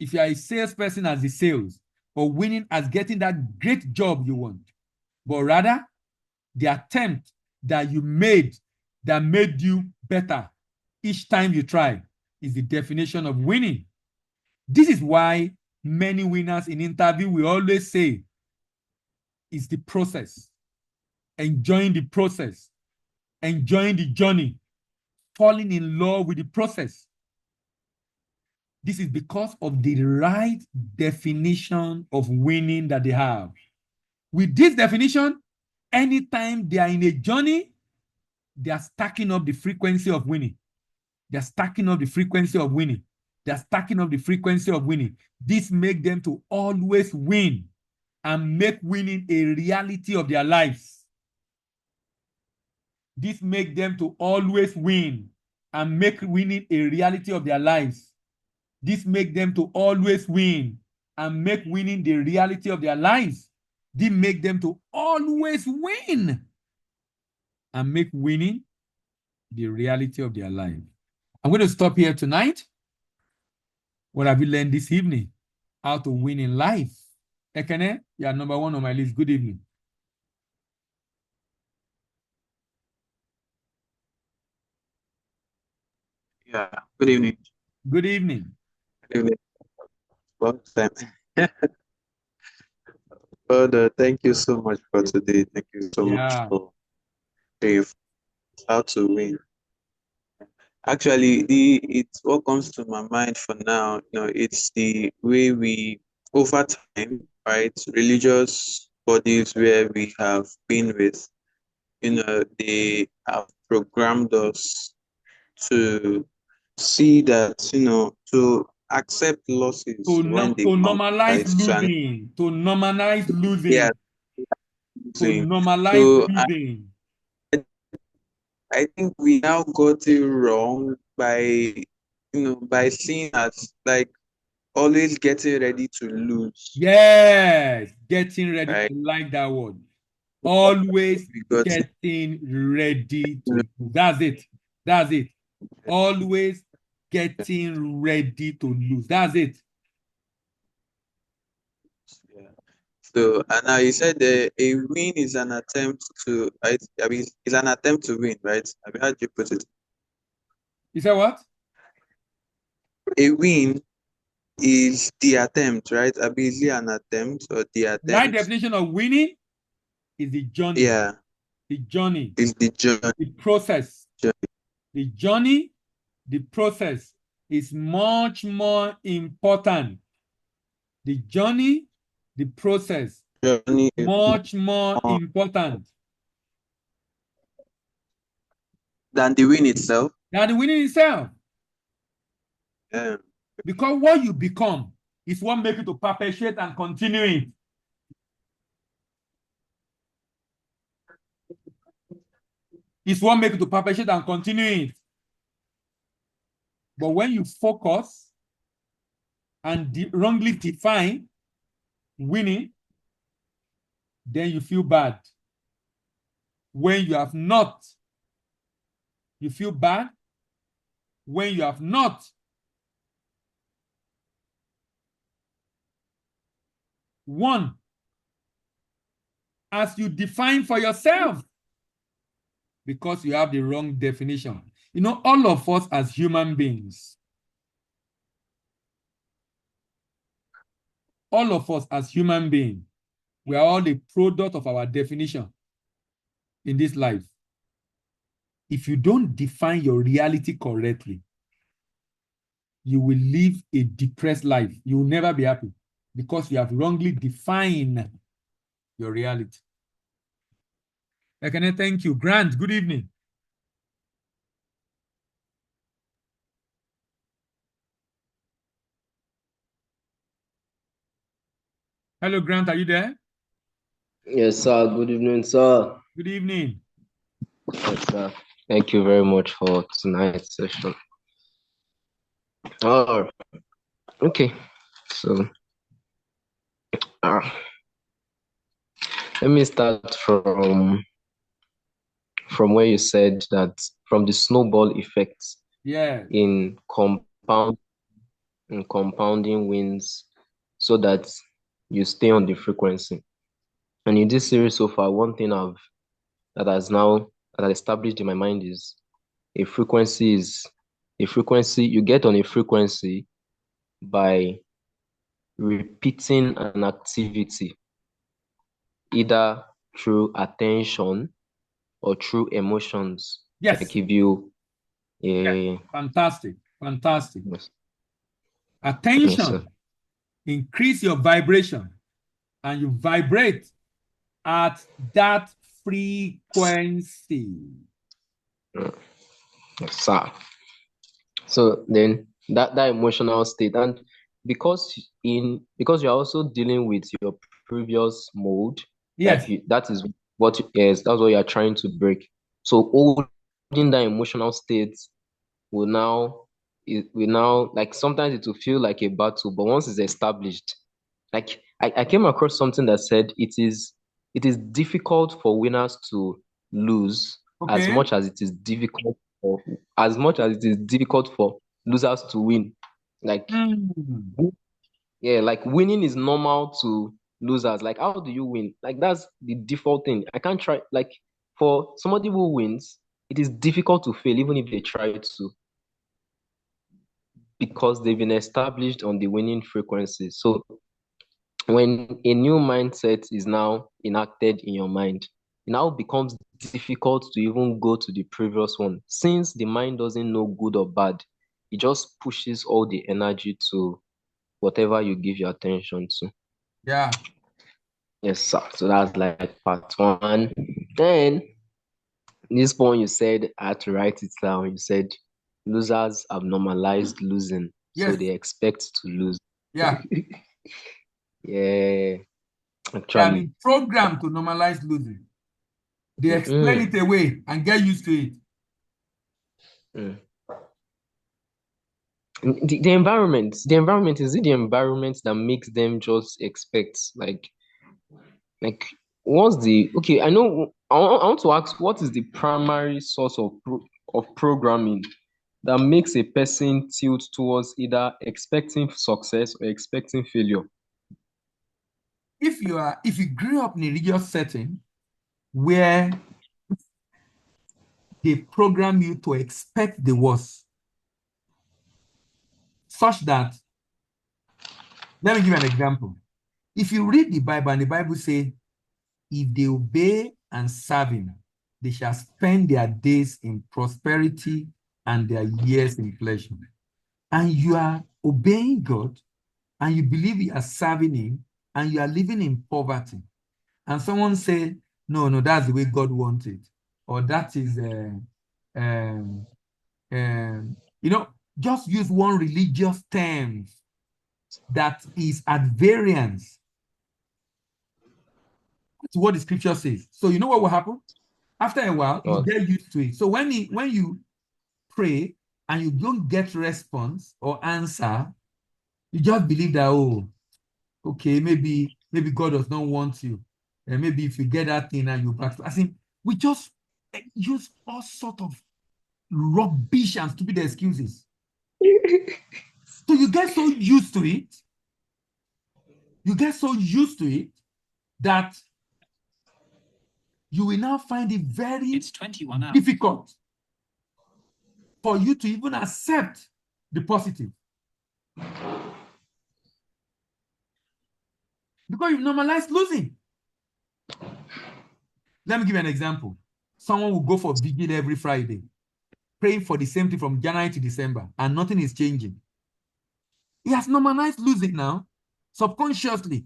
Speaker 1: if you are a salesperson as the sales, or winning as getting that great job you want, but rather the attempt that you made that made you better each time you try is the definition of winning. This is why many winners in interview will always say it's the process, enjoying the process, enjoying the journey, falling in love with the process. This is because of the right definition of winning that they have. With this definition, anytime they are in a journey, they are stacking up the frequency of winning. They're stacking up the frequency of winning. They're stacking up the frequency of winning. This makes them to always win and make winning a reality of their lives. This makes them to always win and make winning a reality of their lives. This makes them to always win and make winning the reality of their lives. This makes them to always win and make winning the reality of their life. I'm going to stop here tonight. What have you learned this evening? How to win in life. Ekene, you are number one on my list. Good evening.
Speaker 2: Yeah, good evening.
Speaker 1: Good evening.
Speaker 2: Good evening. Long time. But thank you so much for today. Thank you so much for how to win. Actually, what comes to my mind for now, it's the way we over time, right? Religious bodies where we have been with, they have programmed us to see that, to accept losses when they come,
Speaker 1: normalize
Speaker 2: right?
Speaker 1: losing. To normalize losing.
Speaker 2: Yeah.
Speaker 1: To normalize losing.
Speaker 2: I think we now got it wrong by seeing us like always getting ready to lose.
Speaker 1: Yes, getting ready.
Speaker 2: Right?
Speaker 1: I like that word. Always getting ready to lose. That's it. That's it. Always getting ready to lose. That's it.
Speaker 2: Yeah. So, and now you said a win is an attempt to, right? I mean, it's an attempt to win, right? I mean, how do you put it?
Speaker 1: You said what?
Speaker 2: A win is the attempt, right? I mean, is it an attempt or the attempt?
Speaker 1: Right definition of winning is the journey.
Speaker 2: Yeah.
Speaker 1: The journey.
Speaker 2: Is the journey.
Speaker 1: The process. The journey, the process is much more important. The journey, the process, much more important
Speaker 2: than the win itself.
Speaker 1: Than the winning itself.
Speaker 2: Yeah.
Speaker 1: Because what you become is what makes you to perpetuate and continue it. It's what makes you to perpetuate and continue it. But when you focus and wrongly define winning, then you feel bad. When you have not, you feel bad. When you have not, one, as you define for yourself, because you have the wrong definition. You know, all of us as human beings, all of us as human beings, we are all a product of our definition in this life. If you don't define your reality correctly, you will live a depressed life. You will never be happy because you have wrongly defined your reality. Ekene, thank you. Grant, good evening. Hello, Grant, are you there?
Speaker 3: Yes, sir. Good evening, sir.
Speaker 1: Good evening.
Speaker 3: Yes, sir. Thank you very much for tonight's session. Oh, okay. So, let me start from where you said that from the snowball effect.
Speaker 1: Yeah.
Speaker 3: In compound. and compounding wins so that you stay on the frequency. And in this series so far, one thing that has now that I established in my mind is a frequency is a frequency you get on a frequency by repeating an activity either through attention or through emotions.
Speaker 1: Yes.
Speaker 3: Like if you
Speaker 1: Fantastic. Fantastic.
Speaker 3: Yes. Yes,
Speaker 1: Attention.
Speaker 3: sir.
Speaker 1: Increase your vibration, and you vibrate at that frequency.
Speaker 3: Yes, sir. So then that emotional state, and because you're also dealing with your previous mode,
Speaker 1: Yes.
Speaker 3: that's what you're trying to break. So holding that emotional state will now like sometimes it will feel like a battle, but once it's established, like I came across something that said it is difficult for winners to lose as
Speaker 1: Okay.
Speaker 3: much as it is difficult for losers to win. Like like winning is normal to losers. Like how do you win? Like that's the default thing. I can't try like for somebody who wins, it is difficult to fail even if they try to because they've been established on the winning frequency. So when a new mindset is now enacted in your mind, it now becomes difficult to even go to the previous one. Since the mind doesn't know good or bad, it just pushes all the energy to whatever you give your attention to.
Speaker 1: Yeah.
Speaker 3: Yes, sir. So that's like part one. Then this point you said I had to write it down. You said losers have normalized losing, so
Speaker 1: Yes.
Speaker 3: they expect to lose.
Speaker 1: Yeah.
Speaker 3: Yeah,
Speaker 1: They have
Speaker 3: actually.
Speaker 1: been programmed to normalize losing. They explain it away and get used to it.
Speaker 3: The environment is it the environment that makes them just expect like what's the okay? I know I want to ask what is the primary source of programming that makes a person tilt towards either expecting success or expecting failure?
Speaker 1: If you grew up in a religious setting where they program you to expect the worst, such that, let me give you an example. If you read the Bible and the Bible says, if they obey and serve him, they shall spend their days in prosperity and their years in pleasure. And you are obeying God, and you believe you are serving him, and you are living in poverty. And someone say, no, that's the way God wants it. Or that is, just use one religious term that is at variance to what the scripture says. So you know what will happen? After a while, you get used to it. So when you pray and you don't get response or answer, you just believe that, oh, okay, maybe God does not want you. And maybe if you get that thing and you practice. I think we just use all sort of rubbish and stupid excuses. So you get so used to it. You get so used to it that you will now find it very difficult for you to even accept the positive. Because you've normalized losing. Let me give you an example. Someone will go for vigil every Friday, praying for the same thing from January to December, and nothing is changing. He has normalized losing now, subconsciously.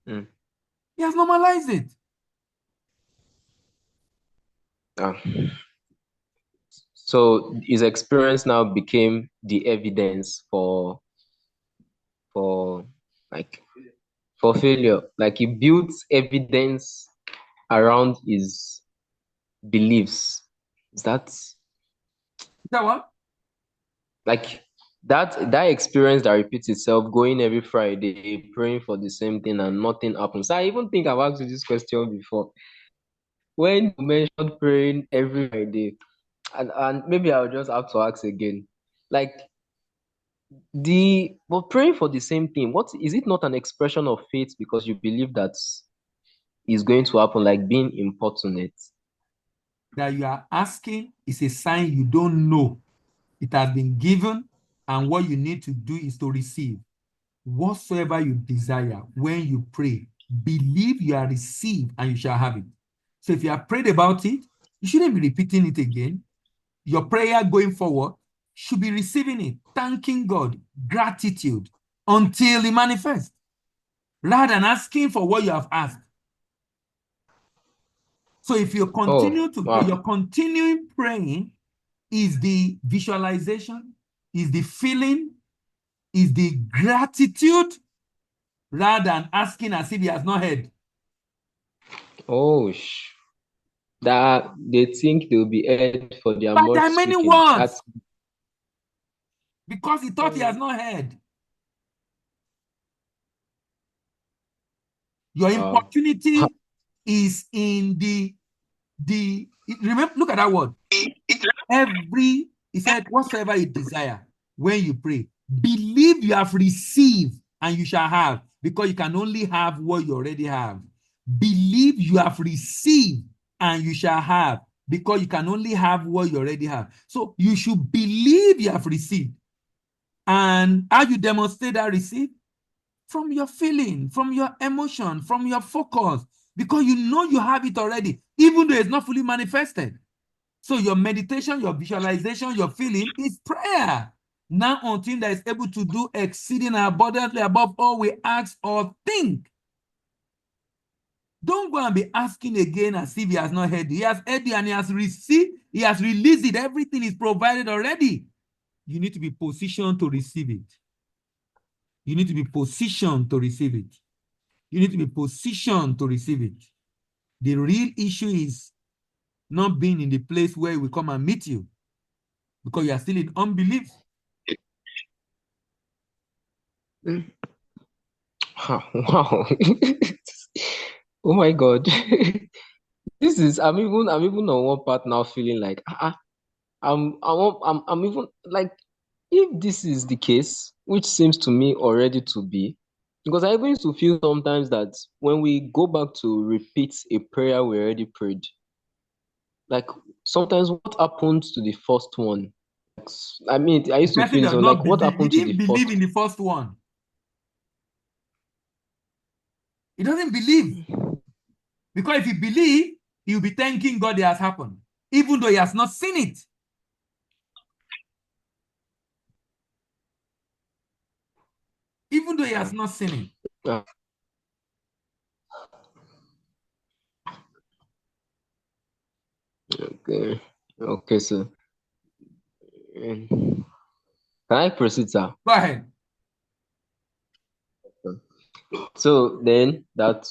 Speaker 1: He has normalized it.
Speaker 3: So his experience now became the evidence for failure. Like he built evidence around his beliefs. Is that
Speaker 1: what?
Speaker 3: Like that experience that repeats itself, going every Friday, praying for the same thing and nothing happens. I even think I've asked you this question before. When you mentioned praying every Friday, and maybe I'll just have to ask again. Like but praying for the same thing, what is it not an expression of faith because you believe that is going to happen, like being importunate?
Speaker 1: That you are asking is a sign you don't know. It has been given, and what you need to do is to receive. Whatsoever you desire, when you pray, believe you are received and you shall have it. So if you have prayed about it, you shouldn't be repeating it again. Your prayer going forward should be receiving it, thanking God, gratitude, until it manifests, rather than asking for what you have asked. So if you continue to pray,
Speaker 3: Wow.
Speaker 1: you're continuing praying is the visualization, is the feeling, is the gratitude, rather than asking as if he has not heard.
Speaker 3: Oh, that they think they'll be heard for their
Speaker 1: But there
Speaker 3: much
Speaker 1: are many
Speaker 3: speaking.
Speaker 1: words because he thought he has not heard. Your
Speaker 3: Wow.
Speaker 1: importunity is in remember, look at that word. He said, whatsoever you desire when you pray, believe you have received and you shall have, because you can only have what you already have. Believe you have received and you shall have, because you can only have what you already have. So you should believe you have received. And how you demonstrate that receipt? From your feeling, from your emotion, from your focus, because you know you have it already, even though it's not fully manifested. So your meditation, your visualization, your feeling is prayer. Now unto him that is able to do exceeding and abundantly above all we ask or think. Don't go and be asking again as if he has not heard you. He has heard you and he has received, he has released it. Everything is provided already. You need to be positioned to receive it. You need to be positioned to receive it. You need to be positioned to receive it. The real issue is not being in the place where we come and meet you, because you are still in unbelief.
Speaker 3: Wow. Oh my God. This is I'm even on one part now feeling like I'm even like, if this is the case, which seems to me already to be, because I even used to feel sometimes that when we go back to repeat a prayer we already prayed, like sometimes what happens to the first one? I mean, I
Speaker 1: The
Speaker 3: used to
Speaker 1: person
Speaker 3: feel
Speaker 1: does
Speaker 3: so like
Speaker 1: not
Speaker 3: what
Speaker 1: believe. He
Speaker 3: happened to the
Speaker 1: didn't believe
Speaker 3: first
Speaker 1: in the first one. He doesn't believe. Because if he believe, he will be thanking God it has happened, even though he has not seen it. Even though he has not seen it.
Speaker 3: one? Okay. Okay, so can I proceed, sir?
Speaker 1: Go ahead.
Speaker 3: So then that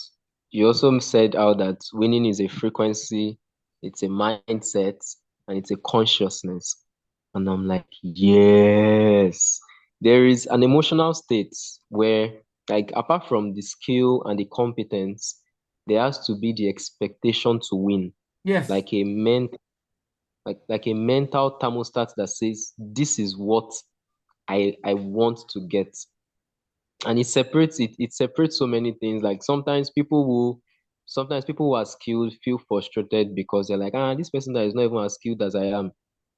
Speaker 3: you also said how that winning is a frequency, it's a mindset, and it's a consciousness. And I'm like, yes. There is an emotional state where, like, apart from the skill and the competence, there has to be the expectation to win,
Speaker 1: Yes.
Speaker 3: like a like a mental thermostat that says, this is what I want to get. And it separates so many things. Like sometimes people who are skilled feel frustrated because they're like, this person that is not even as skilled as I am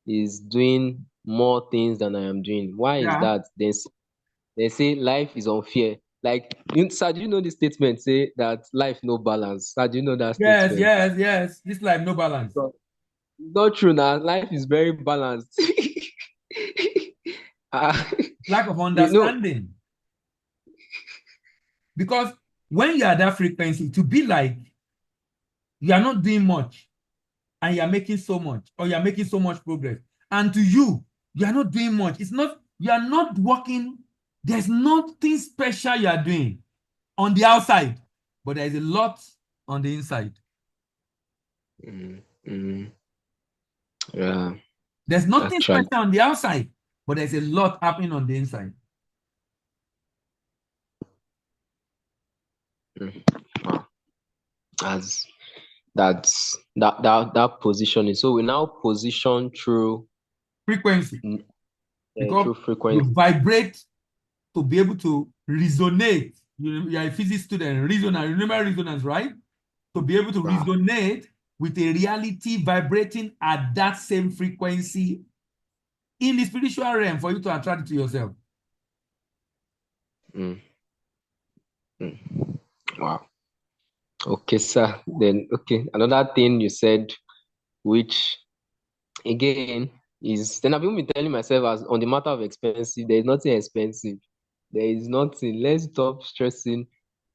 Speaker 3: is doing more things than I am doing. Why is
Speaker 1: Yeah.
Speaker 3: that? They say life is unfair. Like, sir, do you know the statement say that life no balance? Sir, do you know that
Speaker 1: Yes,
Speaker 3: statement?
Speaker 1: yes, yes. This life, no balance.
Speaker 3: So, not true now. Life is very balanced. uh,
Speaker 1: Lack of
Speaker 3: you know,
Speaker 1: understanding. Because when you are that frequency, to be like you are not doing much and you are making so much, or you are making so much progress. And to you, you are not doing much. It's not, you are not working. There's nothing special you are doing on the outside, but there is a lot on the inside.
Speaker 3: mm, mm, yeah,
Speaker 1: There's nothing
Speaker 3: actually.
Speaker 1: special on the outside, but there's a lot happening on the inside.
Speaker 3: Mm. Wow. As that positioning. So we now position through
Speaker 1: Frequency. because
Speaker 3: Through
Speaker 1: you
Speaker 3: frequency.
Speaker 1: vibrate to be able to resonate. You are a physics student, resonance, remember resonance, right? To be able to
Speaker 3: Wow.
Speaker 1: resonate with a reality vibrating at that same frequency in the spiritual realm for you to attract it to yourself.
Speaker 3: Wow. Okay, sir. Then, okay, another thing you said, which again is, then I've even been telling myself, as on the matter of expensive, there is nothing expensive. There is nothing. Let's stop stressing.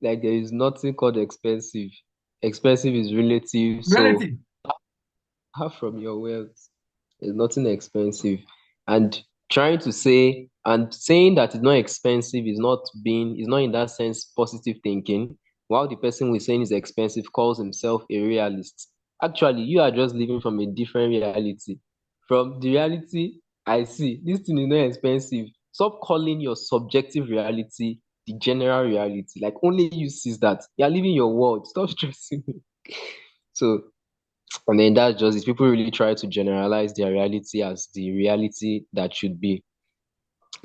Speaker 3: Like, there is nothing called expensive. Expensive is relative. So,
Speaker 1: Relative.
Speaker 3: half from your wealth. There's nothing expensive. And trying to say and saying that it's not expensive is not in that sense positive thinking, while the person we're saying is expensive calls himself a realist. Actually, you are just living from a different reality. From the reality I see, this thing is not expensive. Stop calling your subjective reality the general reality. Like only you sees that. You're living your world. Stop stressing me. So and then that's just it. People really try to generalize their reality as the reality that should be.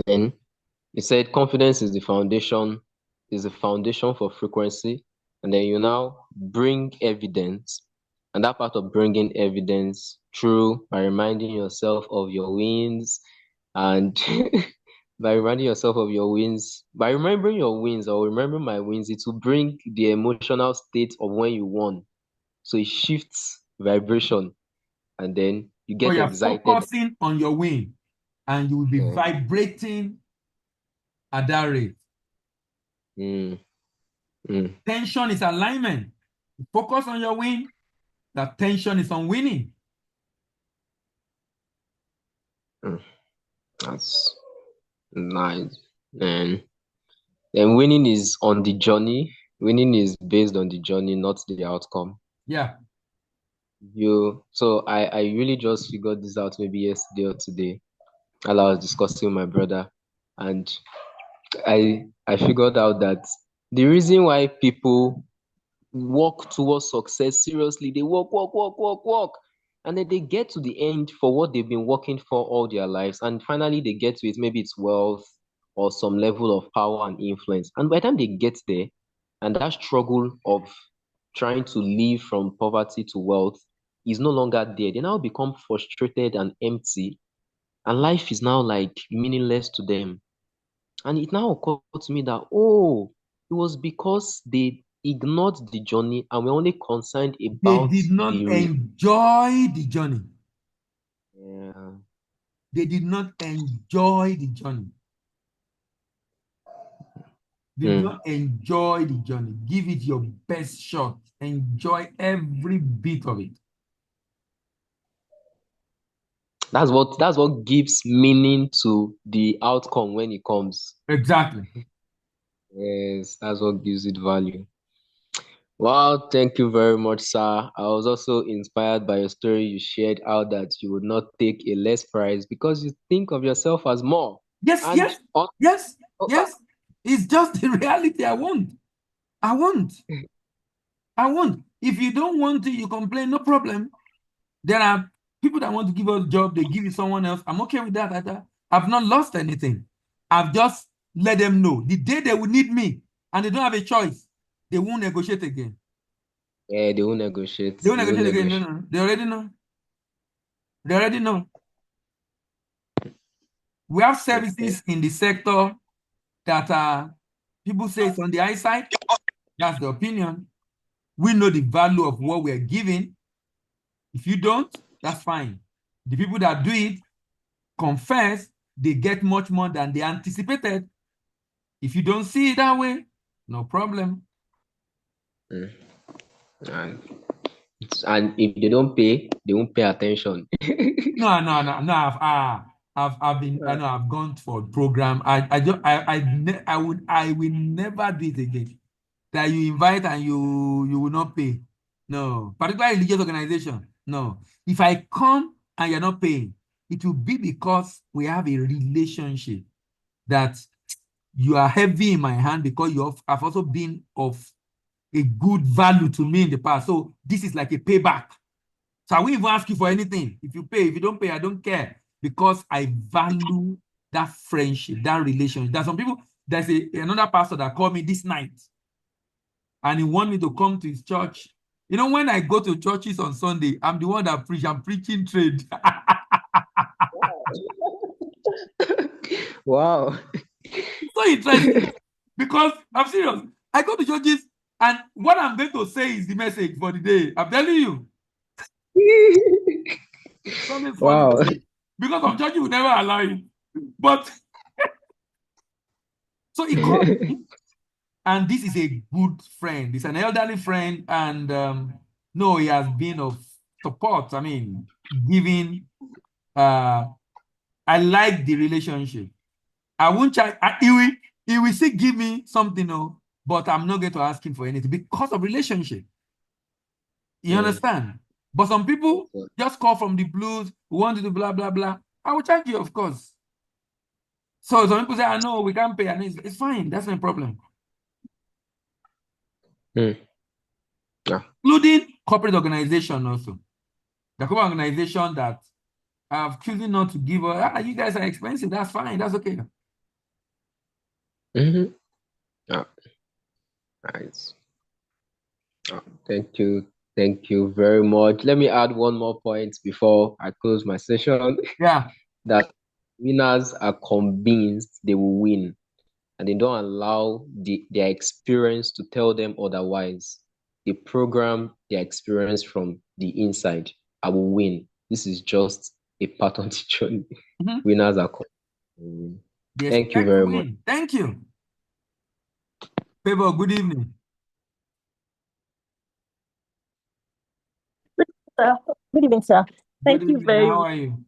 Speaker 3: Then he said confidence is the foundation for frequency. And then you now bring evidence. And that part of bringing evidence through by reminding yourself of your wins and by reminding yourself of your wins, by remembering your wins or remembering my wins, it will bring the emotional state of when you won. So it shifts vibration and then you
Speaker 1: So
Speaker 3: get
Speaker 1: you're
Speaker 3: excited.
Speaker 1: focusing on your win and you will be
Speaker 3: Yeah.
Speaker 1: vibrating at that rate.
Speaker 3: Mm, mm,
Speaker 1: Tension is alignment. You focus on your win, that tension is on winning.
Speaker 3: mm. That's nice. And then winning is on the journey. Winning is based on the journey, not the outcome.
Speaker 1: Yeah.
Speaker 3: I really just figured this out maybe yesterday or today while I was discussing with my brother. And I figured out that the reason why people work towards success seriously, they work, and then they get to the end for what they've been working for all their lives, and finally they get to it. Maybe it's wealth or some level of power and influence, and by the time they get there, and that struggle of trying to live from poverty to wealth is no longer there, they now become frustrated and empty, and life is now like meaningless to them. And it now occurred to me that, oh, it was because they ignored the journey and were only concerned
Speaker 1: They
Speaker 3: about
Speaker 1: did not
Speaker 3: the
Speaker 1: enjoy the journey.
Speaker 3: yeah.
Speaker 1: They did not enjoy the journey. They did
Speaker 3: Hmm.
Speaker 1: not enjoy the journey. Give it your best shot. Enjoy every bit of it.
Speaker 3: That's what gives meaning to the outcome when it comes.
Speaker 1: Exactly.
Speaker 3: Yes, that's what gives it value. Wow, thank you very much, sir. I was also inspired by your story. You shared out that you would not take a less price because you think of yourself as more.
Speaker 1: Yes,
Speaker 3: And
Speaker 1: yes, yes, yes. It's just the reality I want. I want. I want. If you don't want to, you complain, no problem. There are people that want to give us a job, they give it someone else. I'm okay with that. I've not lost anything. I've just let them know the day they will need me and they don't have a choice, they won't negotiate again.
Speaker 3: yeah, they won't negotiate.
Speaker 1: They won't
Speaker 3: They won't
Speaker 1: negotiate again.
Speaker 3: negotiate.
Speaker 1: No. They already know. They already know. We have
Speaker 3: Okay.
Speaker 1: services in the sector that people say it's on the high side. That's the opinion. We know the value of what we're giving. If you don't, that's fine. The people that do it confess they get much more than they anticipated. If you don't see it that way, no problem.
Speaker 3: Mm. And, and if they don't pay, they won't pay attention.
Speaker 1: No. I've been. I know I've gone for a program. I don't. I will never do it again. That you invite and you will not pay. No, particularly religious organization. No. If I come and you're not paying, it will be because we have a relationship that you are heavy in my hand because have also been of a good value to me in the past. So this is like a payback. So I won't even ask you for anything. If you pay, if you don't pay, I don't care because I value that friendship, that relationship. There's some people, there's another pastor that called me this night, and he wanted me to come to his church. You know, when I go to churches on Sunday, I'm the one that preach. I'm preaching trade.
Speaker 3: Wow.
Speaker 1: So interesting because I'm serious. I go to churches, and what I'm going to say is the message for the day. I'm telling you. Something funny.
Speaker 3: Wow.
Speaker 1: Because some churches will never allow it. But so he called me, and this is a good friend. He's an elderly friend, and no, he has been of support. I mean, giving. I like the relationship. I won't try. He will still give me something, no, but I'm not going to ask him for anything because of relationship. You understand? But some people just call from the blues, want to do blah blah blah. I will charge you, of course. So some people say, "I know we can't pay," and it's fine. That's no problem.
Speaker 3: Yeah.
Speaker 1: Including corporate organization also. The corporate organization that have chosen not to give us, you guys are expensive. That's fine. That's okay.
Speaker 3: Mm-hmm. Yeah. Nice. Thank you. Thank you very much. Let me add one more point before I close my session.
Speaker 1: Yeah.
Speaker 3: That winners are convinced they will win, and they don't allow their experience to tell them otherwise. They program their experience from the inside. I will win. This is just a part of the journey.
Speaker 1: Mm-hmm.
Speaker 3: Winners are convinced.
Speaker 1: Yes,
Speaker 3: Thank you very much.
Speaker 1: Thank you. Favor, good evening.
Speaker 4: Sir. Good evening, sir. Thank you very
Speaker 1: How
Speaker 4: much.
Speaker 1: are you?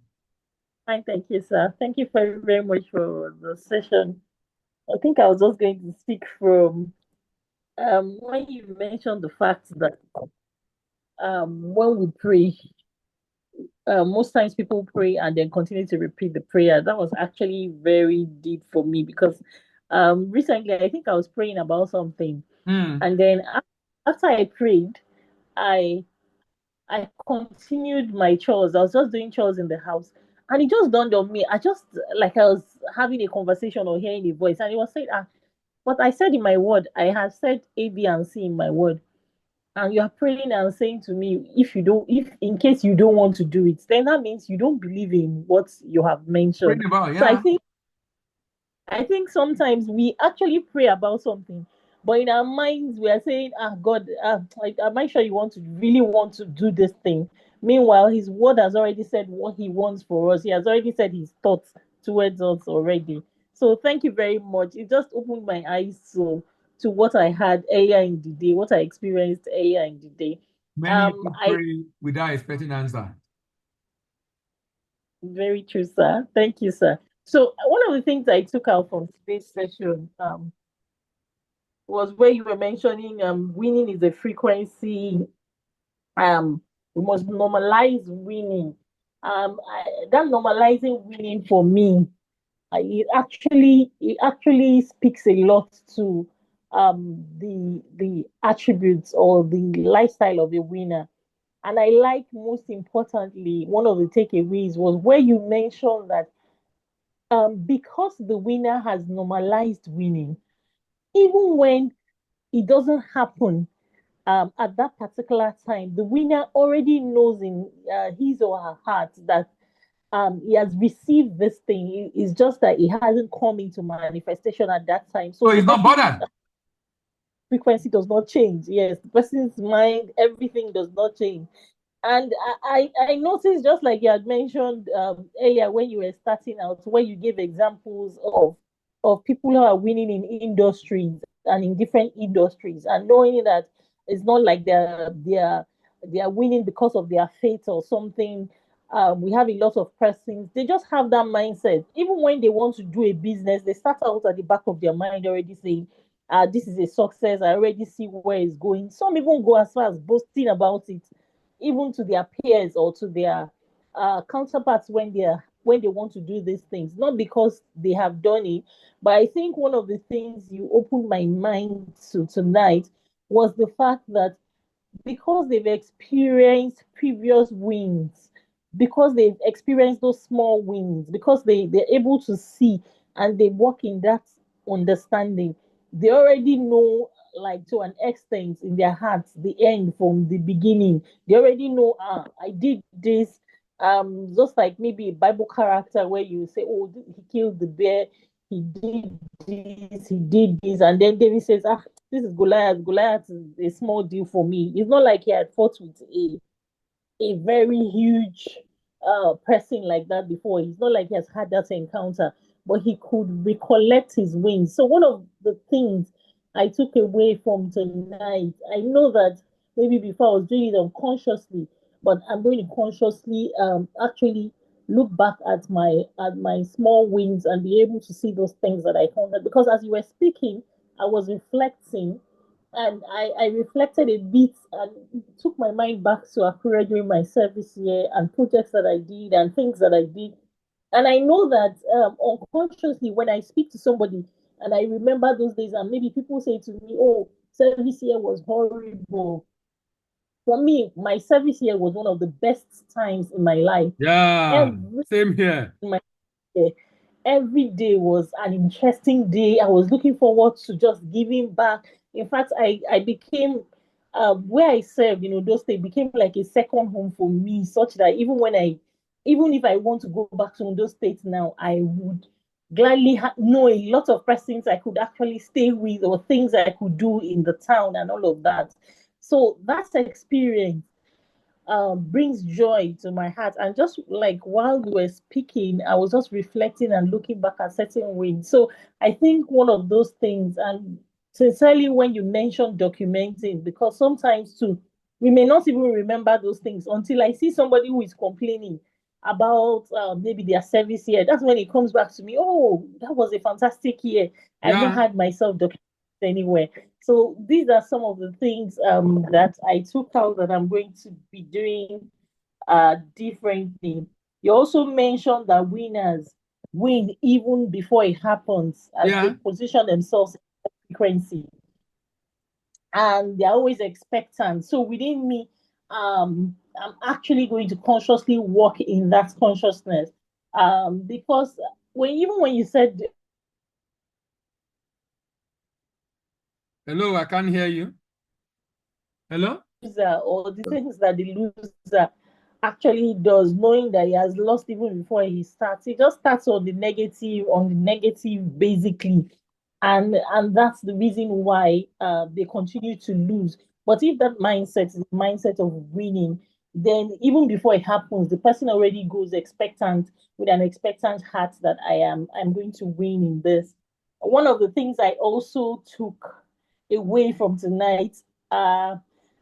Speaker 4: Fine, thank you, sir. Thank you very, very much for the session. I think I was just going to speak from when you mentioned the fact that when we pray, most times people pray and then continue to repeat the prayer. That was actually very deep for me because recently I think I was praying about something, and then after I prayed, I continued my chores. I was just doing chores in the house. And it just dawned on me. I just, like, I was having a conversation or hearing a voice. And it was saying, but I said in my word, I have said A, B, and C in my word. And you are praying and saying to me, if in case you don't want to do it, then that means you don't believe in what you have mentioned. So I think sometimes we actually pray about something, but in our minds we are saying, God, am I sure you really want to do this thing? Meanwhile, his word has already said what he wants for us. He has already said his thoughts towards us already. So thank you very much. It just opened my eyes to what I had earlier in the day, what I experienced earlier in the day.
Speaker 1: Many people pray without expecting answer.
Speaker 4: Very true, sir. Thank you, sir. So one of the things I took out from today's session was where you were mentioning winning is a frequency. We must normalize winning. That normalizing winning for me, it actually speaks a lot to the attributes or the lifestyle of a winner. And I like, most importantly, one of the takeaways was where you mentioned that because the winner has normalized winning, even when it doesn't happen at that particular time, the winner already knows in his or her heart that he has received this thing. It's just that it hasn't come into manifestation at that time. So
Speaker 1: he's not bothered.
Speaker 4: Frequency does not change. Yes, the person's mind, everything does not change. And I noticed, just like you had mentioned earlier when you were starting out, where you gave examples of people who are winning in industries and in different industries, and knowing that it's not like they are winning because of their faith or something. We have a lot of persons, they just have that mindset. Even when they want to do a business, they start out at the back of their mind already saying, this is a success. I already see where it's going. Some even go as far as boasting about it, even to their peers or to their counterparts when they want to do these things, not because they have done it. But I think one of the things you opened my mind to tonight was the fact that because they've experienced previous wins, because they've experienced those small wins, because they're able to see and they work in that understanding. They already know, like to an extent in their hearts, the end from the beginning. They already know, I did this. Just like maybe a Bible character where you say, oh, he killed the bear, he did he did this, and then David says, this is Goliath. Goliath is a small deal for me. It's not like he had fought with a very huge person like that before. It's not like he has had that encounter, but he could recollect his wins. So one of the things I took away from tonight, I know that maybe before I was doing it unconsciously, but I'm going to consciously actually look back at my small wins and be able to see those things that I counted. Because as you were speaking, I was reflecting and I reflected a bit and took my mind back to Akure during my service year and projects that I did and things that I did. And I know that unconsciously, when I speak to somebody and I remember those days, and maybe people say to me, oh, service year was horrible. For me, my service year was one of the best times in my life.
Speaker 1: Yeah,
Speaker 4: Every
Speaker 1: same here.
Speaker 4: my every day was an interesting day. I was looking forward to just giving back. In fact, I became where I served, those days became like a second home for me, such that even if I want to go back to those states now, I would gladly know a lot of persons I could actually stay with or things I could do in the town and all of that. So that experience brings joy to my heart. And just like while we were speaking, I was just reflecting and looking back at certain wins. So I think one of those things, and sincerely, when you mention documenting, because sometimes too, we may not even remember those things until I see somebody who is complaining about maybe their service year. That's when it comes back to me. Oh, that was a fantastic year. I've not
Speaker 1: Yeah.
Speaker 4: had myself documented anywhere. So these are some of the things that I took out that I'm going to be doing differently. You also mentioned that winners win even before it happens as they
Speaker 1: Yeah.
Speaker 4: position themselves in frequency and they're always expectant. So within me, I'm actually going to consciously walk in that consciousness. Because when you said
Speaker 1: Hello, I can't hear you. Hello?
Speaker 4: loser or the things that the loser actually does, knowing that he has lost even before he starts. He just starts on the negative basically. And that's the reason why they continue to lose. But if that mindset is the mindset of winning, then even before it happens, the person already goes expectant with an expectant heart that I'm going to win in this. One of the things I also took away from tonight uh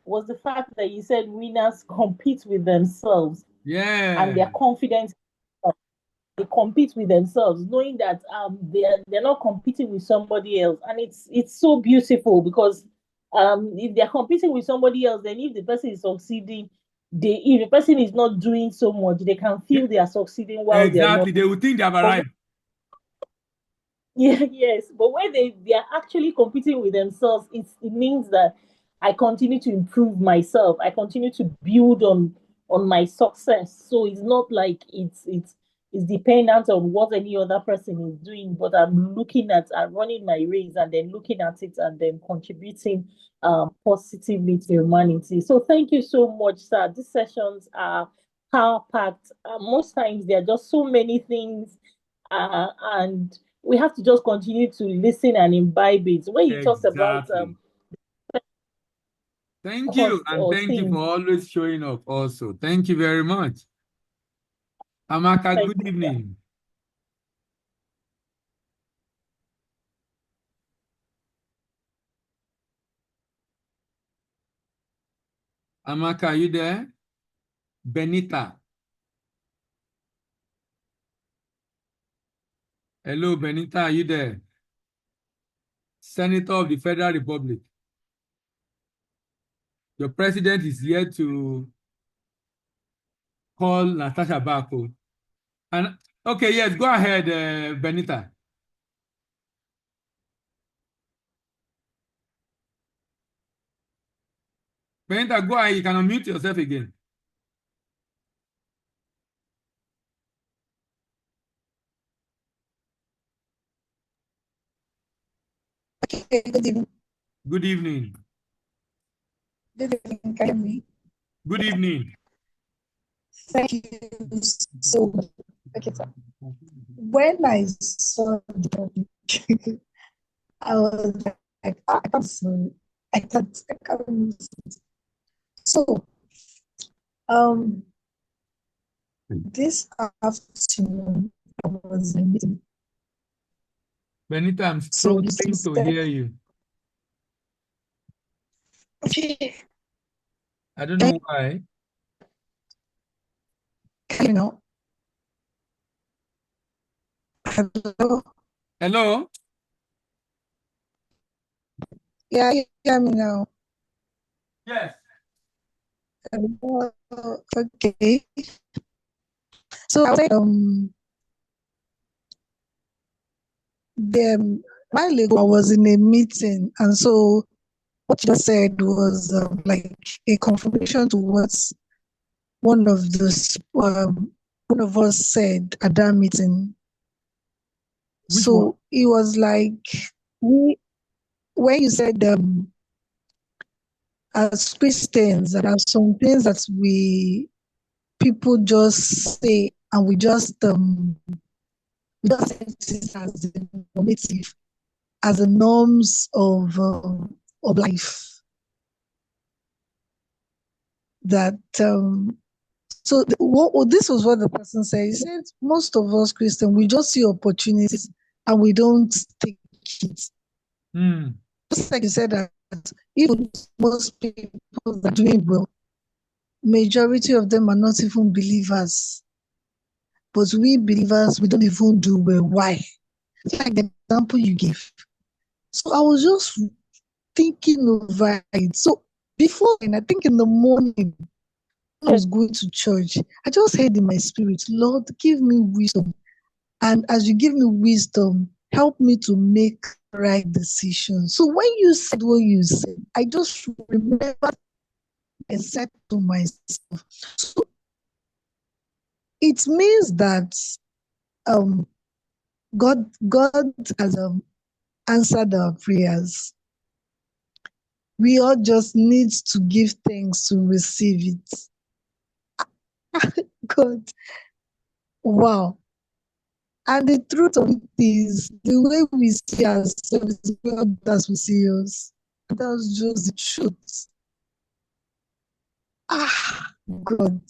Speaker 4: was the fact that you said winners compete with themselves and
Speaker 1: Yeah.
Speaker 4: their confidence. They compete with themselves, knowing that they're not competing with somebody else, and it's so beautiful because if they're competing with somebody else, then if the person is succeeding, if the person is not doing so much, they can feel they are succeeding while they're not.
Speaker 1: Exactly. They will think they have
Speaker 4: But
Speaker 1: arrived.
Speaker 4: yeah, yes. But when they are actually competing with themselves, it means that I continue to improve myself. I continue to build on my success. So it's not like it's dependent on what any other person is doing, but I'm looking at and running my race and then looking at it and then contributing positively to humanity. So thank you so much, sir. These sessions are power packed. Most times there are just so many things and we have to just continue to listen and imbibe it. When you talked about
Speaker 1: Exactly. Thank you.
Speaker 4: cost
Speaker 1: And
Speaker 4: or
Speaker 1: thank you for
Speaker 4: things,
Speaker 1: always showing up also. Thank you very much. Amaka,
Speaker 4: thank
Speaker 1: good
Speaker 4: you.
Speaker 1: evening. Amaka, are you there? Benita. Hello, Benita, are you there? Senator of the Federal Republic. Your president is here to call Natasha Bako. And okay, yes, go ahead, Benita. Benita, go ahead. You can unmute yourself again.
Speaker 5: Okay, good evening.
Speaker 1: Good evening.
Speaker 5: Good evening, can you hear me?
Speaker 1: Good evening.
Speaker 5: Thank you so much. Okay, sir. When I saw the topic, I was like, I can't sorry. I can't. So, this afternoon, I was in a meeting.
Speaker 1: Benita, I'm
Speaker 5: So you
Speaker 1: struggling to
Speaker 5: said,
Speaker 1: hear you.
Speaker 5: okay,
Speaker 1: I don't know why.
Speaker 5: you know, hello,
Speaker 1: Hello?
Speaker 5: yeah, you hear me now.
Speaker 1: Yes.
Speaker 5: Okay. So I was like, while ago I was in a meeting, and so what you just said was like a confirmation to what one of us said at that meeting.
Speaker 1: Which
Speaker 5: So
Speaker 1: one?
Speaker 5: it was like when you said as Christians there are some things that people just say and we just say it as the normative, as the norms of life. That this was what the person said. He said most of us Christians we just see opportunities and we don't take it. Just like you said that even most people that are doing well, majority of them are not even believers. But we believers, we don't even do well. Why? Like the example you gave. So I was just thinking over it. So before, and I think in the morning, when I was going to church, I just heard in my spirit, Lord, give me wisdom. And as you give me wisdom, help me to make the right decisions. So when you said what you said, I just remember I said to myself, so it means that God has answered our prayers. We all just need to give thanks to receive it. God, wow. And the truth of it is, the way we see ourselves is the way others will see us. That's just the truth. God.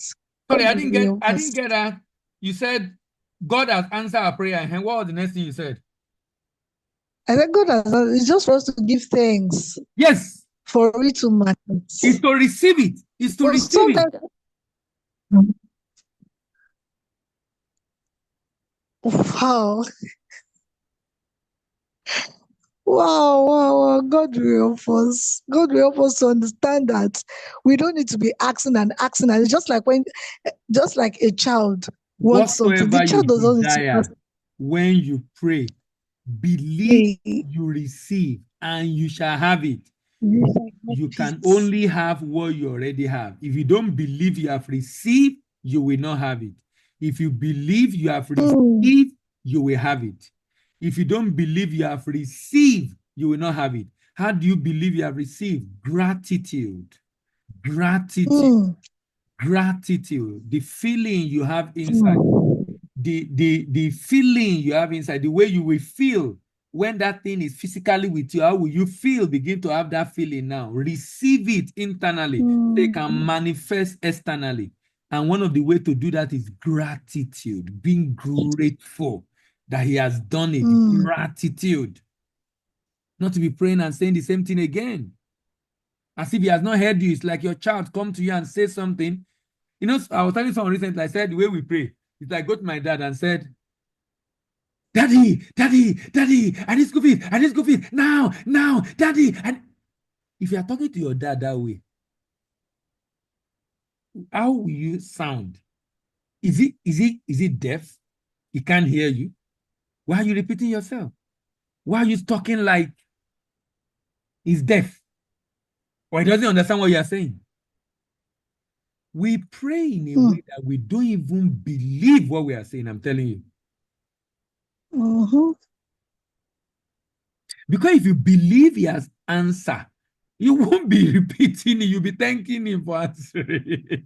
Speaker 1: Sorry, I
Speaker 5: God
Speaker 1: didn't
Speaker 5: will
Speaker 1: get
Speaker 5: help
Speaker 1: I
Speaker 5: us.
Speaker 1: didn't get that. You said God has answered our prayer. And what was the next thing you said?
Speaker 5: I said, God has, it's just for us to give thanks
Speaker 1: Yes.
Speaker 5: for it to matter.
Speaker 1: It's to receive it. It's to
Speaker 5: So
Speaker 1: receive it.
Speaker 5: wow. Wow. God will help us. God will help us to understand that we don't need to be asking and asking. And it's just like a child wants something. The
Speaker 1: Whatsoever you
Speaker 5: child doesn't need to ask.
Speaker 1: desire when you pray, believe you receive and you shall have it. You can only have what you already have. If you don't believe you have received, you will not have it. If you believe you have received, you will have it. If you don't believe you have received, you will not have it. How do you believe you have received? Gratitude. Gratitude. Gratitude. The feeling you have inside. The feeling you have inside, the way you will feel when that thing is physically with you. How will you feel? Begin to have that feeling now. Receive it internally. They can manifest externally. And one of the ways to do that is gratitude, being grateful that he has done it. Gratitude. Not to be praying and saying the same thing again. As if he has not heard you. It's like your child come to you and say something. You know, I was telling someone recently, I said the way we pray, it's like go to my dad and said, Daddy, I need school fees, now, Daddy. And if you are talking to your dad that way, how will you sound? Is it deaf? He can't hear you. Why are you repeating yourself? Why are you talking like he's deaf? Or he doesn't understand what you are saying? We pray in a way that we don't even believe what we are saying, I'm telling you. Because if you believe he has answer, you won't be repeating it. You'll be thanking him for answering.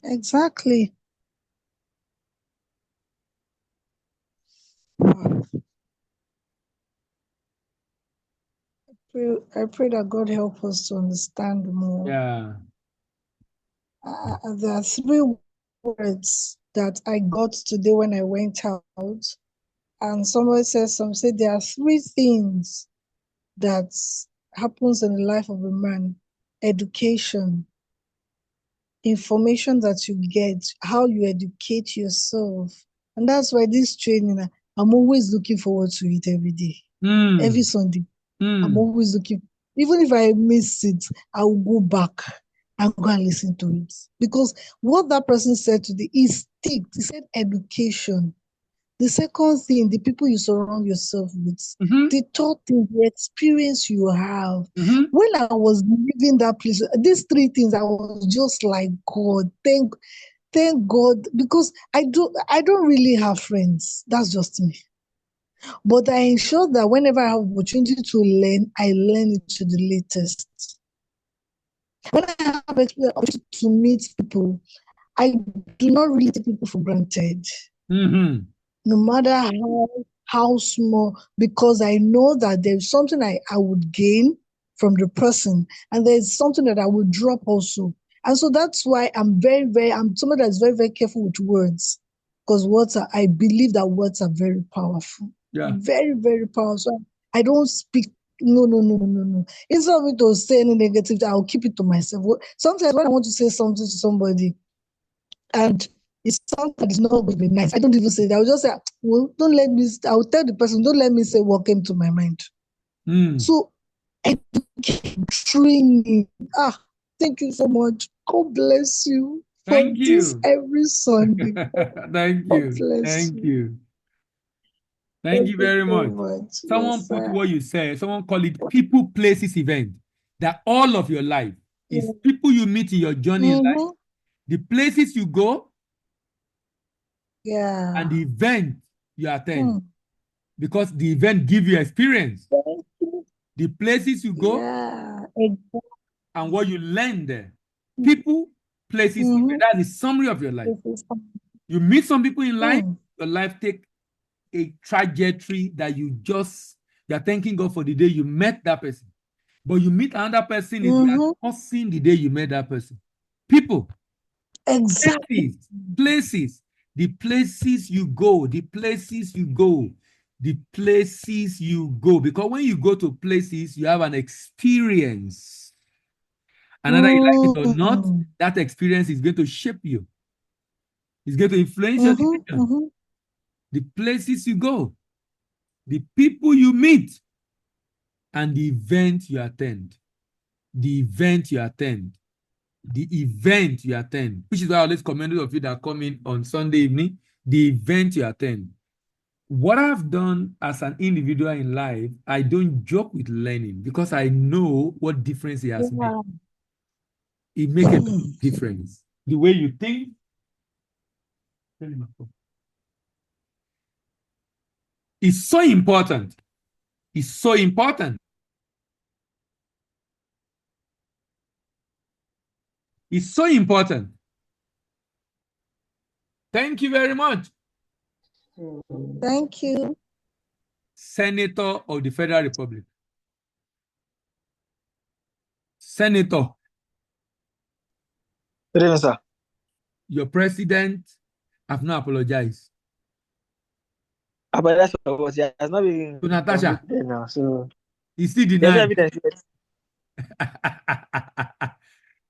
Speaker 5: Exactly. I pray that God help us to understand more.
Speaker 1: Yeah.
Speaker 5: There are 3 words that I got today when I went out, and somebody said there are 3 things that happens in the life of a man: education, information that you get, how you educate yourself. And that's why this training, I'm always looking forward to it every day, every Sunday. I'm always looking. Even if I miss it, I will go back and go and listen to it. Because what that person said today is stick. He said education. The second thing, the people you surround yourself with. The third thing, the experience you have. When I was leaving that place, these 3 things, I was just like, God, thank God, because I don't really have friends. That's just me. But I ensure that whenever I have opportunity to learn, I learn it to the latest. When I have opportunity to meet people, I do not really take people for granted. No matter how small, because I know that there's something I would gain from the person, and there's something that I would drop also. And so that's why I'm somebody that's very, very careful with words, because I believe that words are very powerful.
Speaker 1: Yeah.
Speaker 5: Very, very powerful. I don't speak. No. Instead of me to say any negative, I'll keep it to myself. Sometimes when I want to say something to somebody, and it's something that is not going to be nice, I don't even say that. I'll just say, well, I'll tell the person, don't let me say what came to my mind. So, training. Thank you so much. God bless you.
Speaker 1: Thank you.
Speaker 5: This every Sunday.
Speaker 1: Thank you. Thank you. Thank you very much. Someone
Speaker 5: Yes,
Speaker 1: put
Speaker 5: sir.
Speaker 1: what you said. Someone call it people, places, event. That all of your life is people you meet in your journey in life, the places you go, and the event you attend. Because the event give you experience. The places you go, and what you learn there. People, places, event. That's the summary of your life. You meet some people in life, your life take a trajectory that you're thanking God for the day you met that person. But you meet another person, is you are not seeing the day you met that person. People,
Speaker 5: exactly.
Speaker 1: Places, the places you go, the places you go, the places you go. Because when you go to places, you have an experience. And whether you like it or not, that experience is going to shape you. It's going to influence your decision. The places you go, the people you meet, and the event you attend. The event you attend. The event you attend. Which is why I always commend those of you that come in on Sunday evening. The event you attend. What I've done as an individual in life, I don't joke with learning because I know what difference it has made. It makes a big difference. The way you think. It's so important. It's so important. It's so important. Thank you very much.
Speaker 5: Thank you.
Speaker 1: Senator of the Federal Republic. Senator.
Speaker 6: Good evening, sir.
Speaker 1: Your president have not apologized.
Speaker 6: But that's what it was. Yeah, it's not been
Speaker 1: To Natasha.
Speaker 6: now, so
Speaker 1: He still
Speaker 6: there's no
Speaker 1: denied.
Speaker 6: evidence yet.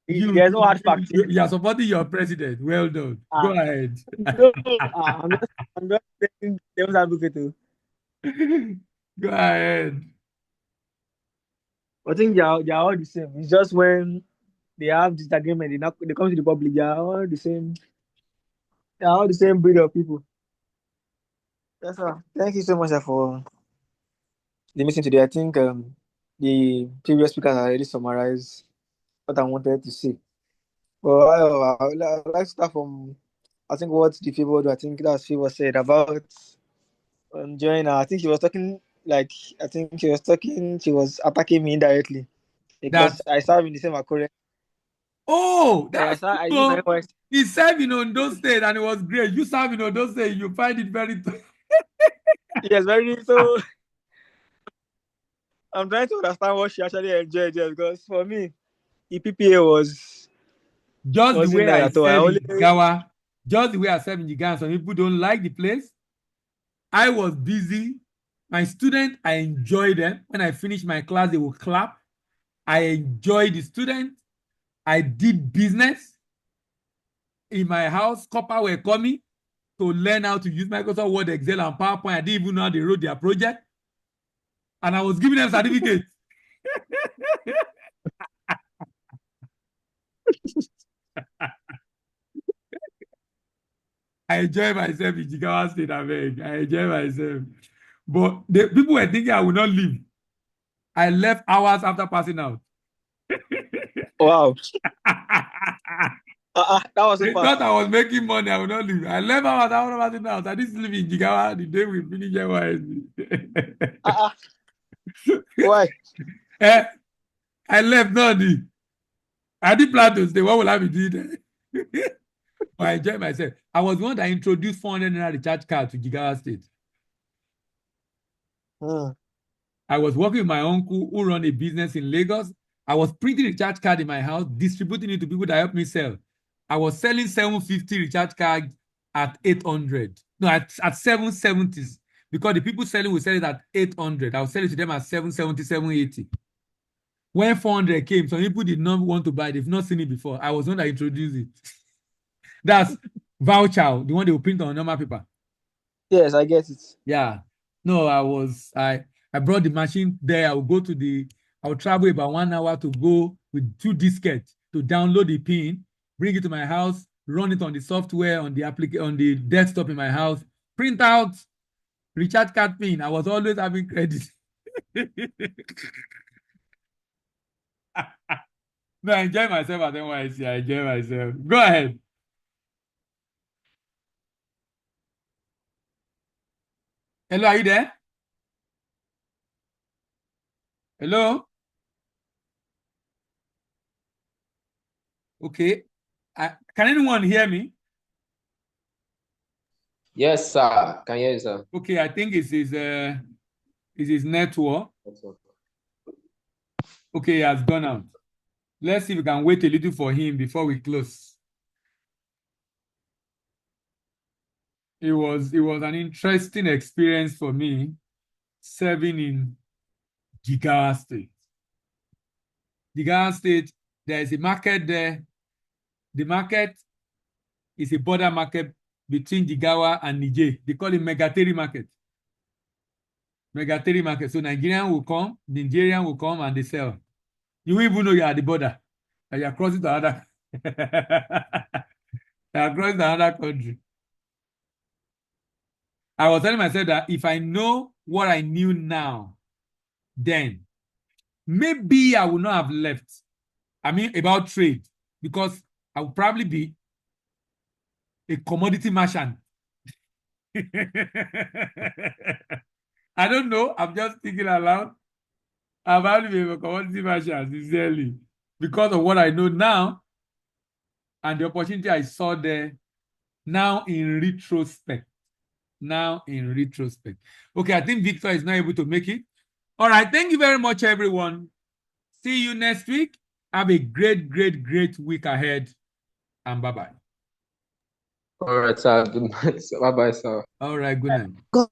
Speaker 6: There's no hard fact.
Speaker 1: You are supporting your president. Well done. Go ahead.
Speaker 6: No, I'm just saying devil's advocate too.
Speaker 1: Go ahead.
Speaker 6: I think they are all the same. It's just when they have disagreement, they come to the public. They are all the same. They are all the same breed of people. Yes, sir. Thank you so much, sir, for the meeting today. I think the previous speakers already summarized what I wanted to say. Well, I would like to start from, I think, what the favor, I think that's favor said about Join her. I think she was talking like she was attacking me indirectly because
Speaker 1: That,
Speaker 6: I serve in the same Akure.
Speaker 1: oh,
Speaker 6: I
Speaker 1: that's
Speaker 6: serve, I use my
Speaker 1: cool.
Speaker 6: voice.
Speaker 1: He served in Ondo State and it was great. You serve in Ondo State, you find it very.
Speaker 6: Yes, very so. I'm trying to understand what she actually enjoyed there because for me, EPPA
Speaker 1: Just the
Speaker 6: wasn't
Speaker 1: way
Speaker 6: there
Speaker 1: I
Speaker 6: at all. I
Speaker 1: serve
Speaker 6: only
Speaker 1: in Jigawa, just the way I serve in Jigawa, some people don't like the place. I was busy. My students, I enjoy them. When I finish my class, they will clap. I enjoy the students. I did business in my house. Copper were coming to learn how to use Microsoft Word, Excel, and PowerPoint. I didn't even know how they wrote their project. And I was giving them certificates. I enjoy myself in Jigawa State, I beg. I enjoy myself. But the people were thinking I would not leave. I left hours after passing out.
Speaker 6: wow. That was so
Speaker 1: They
Speaker 6: fast.
Speaker 1: thought I was making money. I would not leave. I left hours after passing out. I didn't live in Jigawa the day we finished NYSC.
Speaker 6: Why?
Speaker 1: I left, not the. I didn't plan to stay. What will I be doing? I enjoyed myself. I was the one that introduced 400 naira recharge card to Jigawa State. I was working with my uncle who run a business in Lagos. I was printing recharge card in my house, distributing it to people that help me sell. I was selling 750 recharge cards at 800. No, at 770s. Because the people selling will sell it at 800. I will sell it to them at 770, 780. When 400 came, some people did not want to buy it. They've not seen it before. I was the one that introduced it. That's voucher, the one they will print on normal paper.
Speaker 6: Yes, I get it.
Speaker 1: Yeah. No, I brought the machine there. I will travel about 1 hour to go with 2 diskettes to download the pin, bring it to my house, run it on the software on the desktop in my house, print out, recharge card pin. I was always having credit. No, I enjoy myself at NYSC. I enjoy myself. Go ahead. Hello, are you there? Hello? Okay. Can anyone hear me?
Speaker 3: Yes, sir. Can you hear you, sir?
Speaker 1: Okay, I think it's his network. Okay, he has gone out. Let's see if we can wait a little for him before we close. It was an interesting experience for me serving in Jigawa State. Jigawa State, there is a market there. The market is a border market between Jigawa and Niger. They call it Megateri market. Megateri market. So Nigerian will come, Nigerian will come and they sell. You won't even know you're at the border. And you're crossing to another. You're crossing to another country. I was telling myself that if I know what I knew now, then maybe I would not have left. I mean, about trade, because I would probably be a commodity merchant. I don't know. I'm just thinking aloud. I'll probably be a commodity merchant, sincerely, because of what I know now and the opportunity I saw there now in retrospect. Okay, I think Victor is not able to make it. All right, thank you very much, everyone. See you next week. Have a great week ahead, and bye-bye.
Speaker 3: All right, sir. Good night. Bye-bye, sir.
Speaker 1: All right, good night.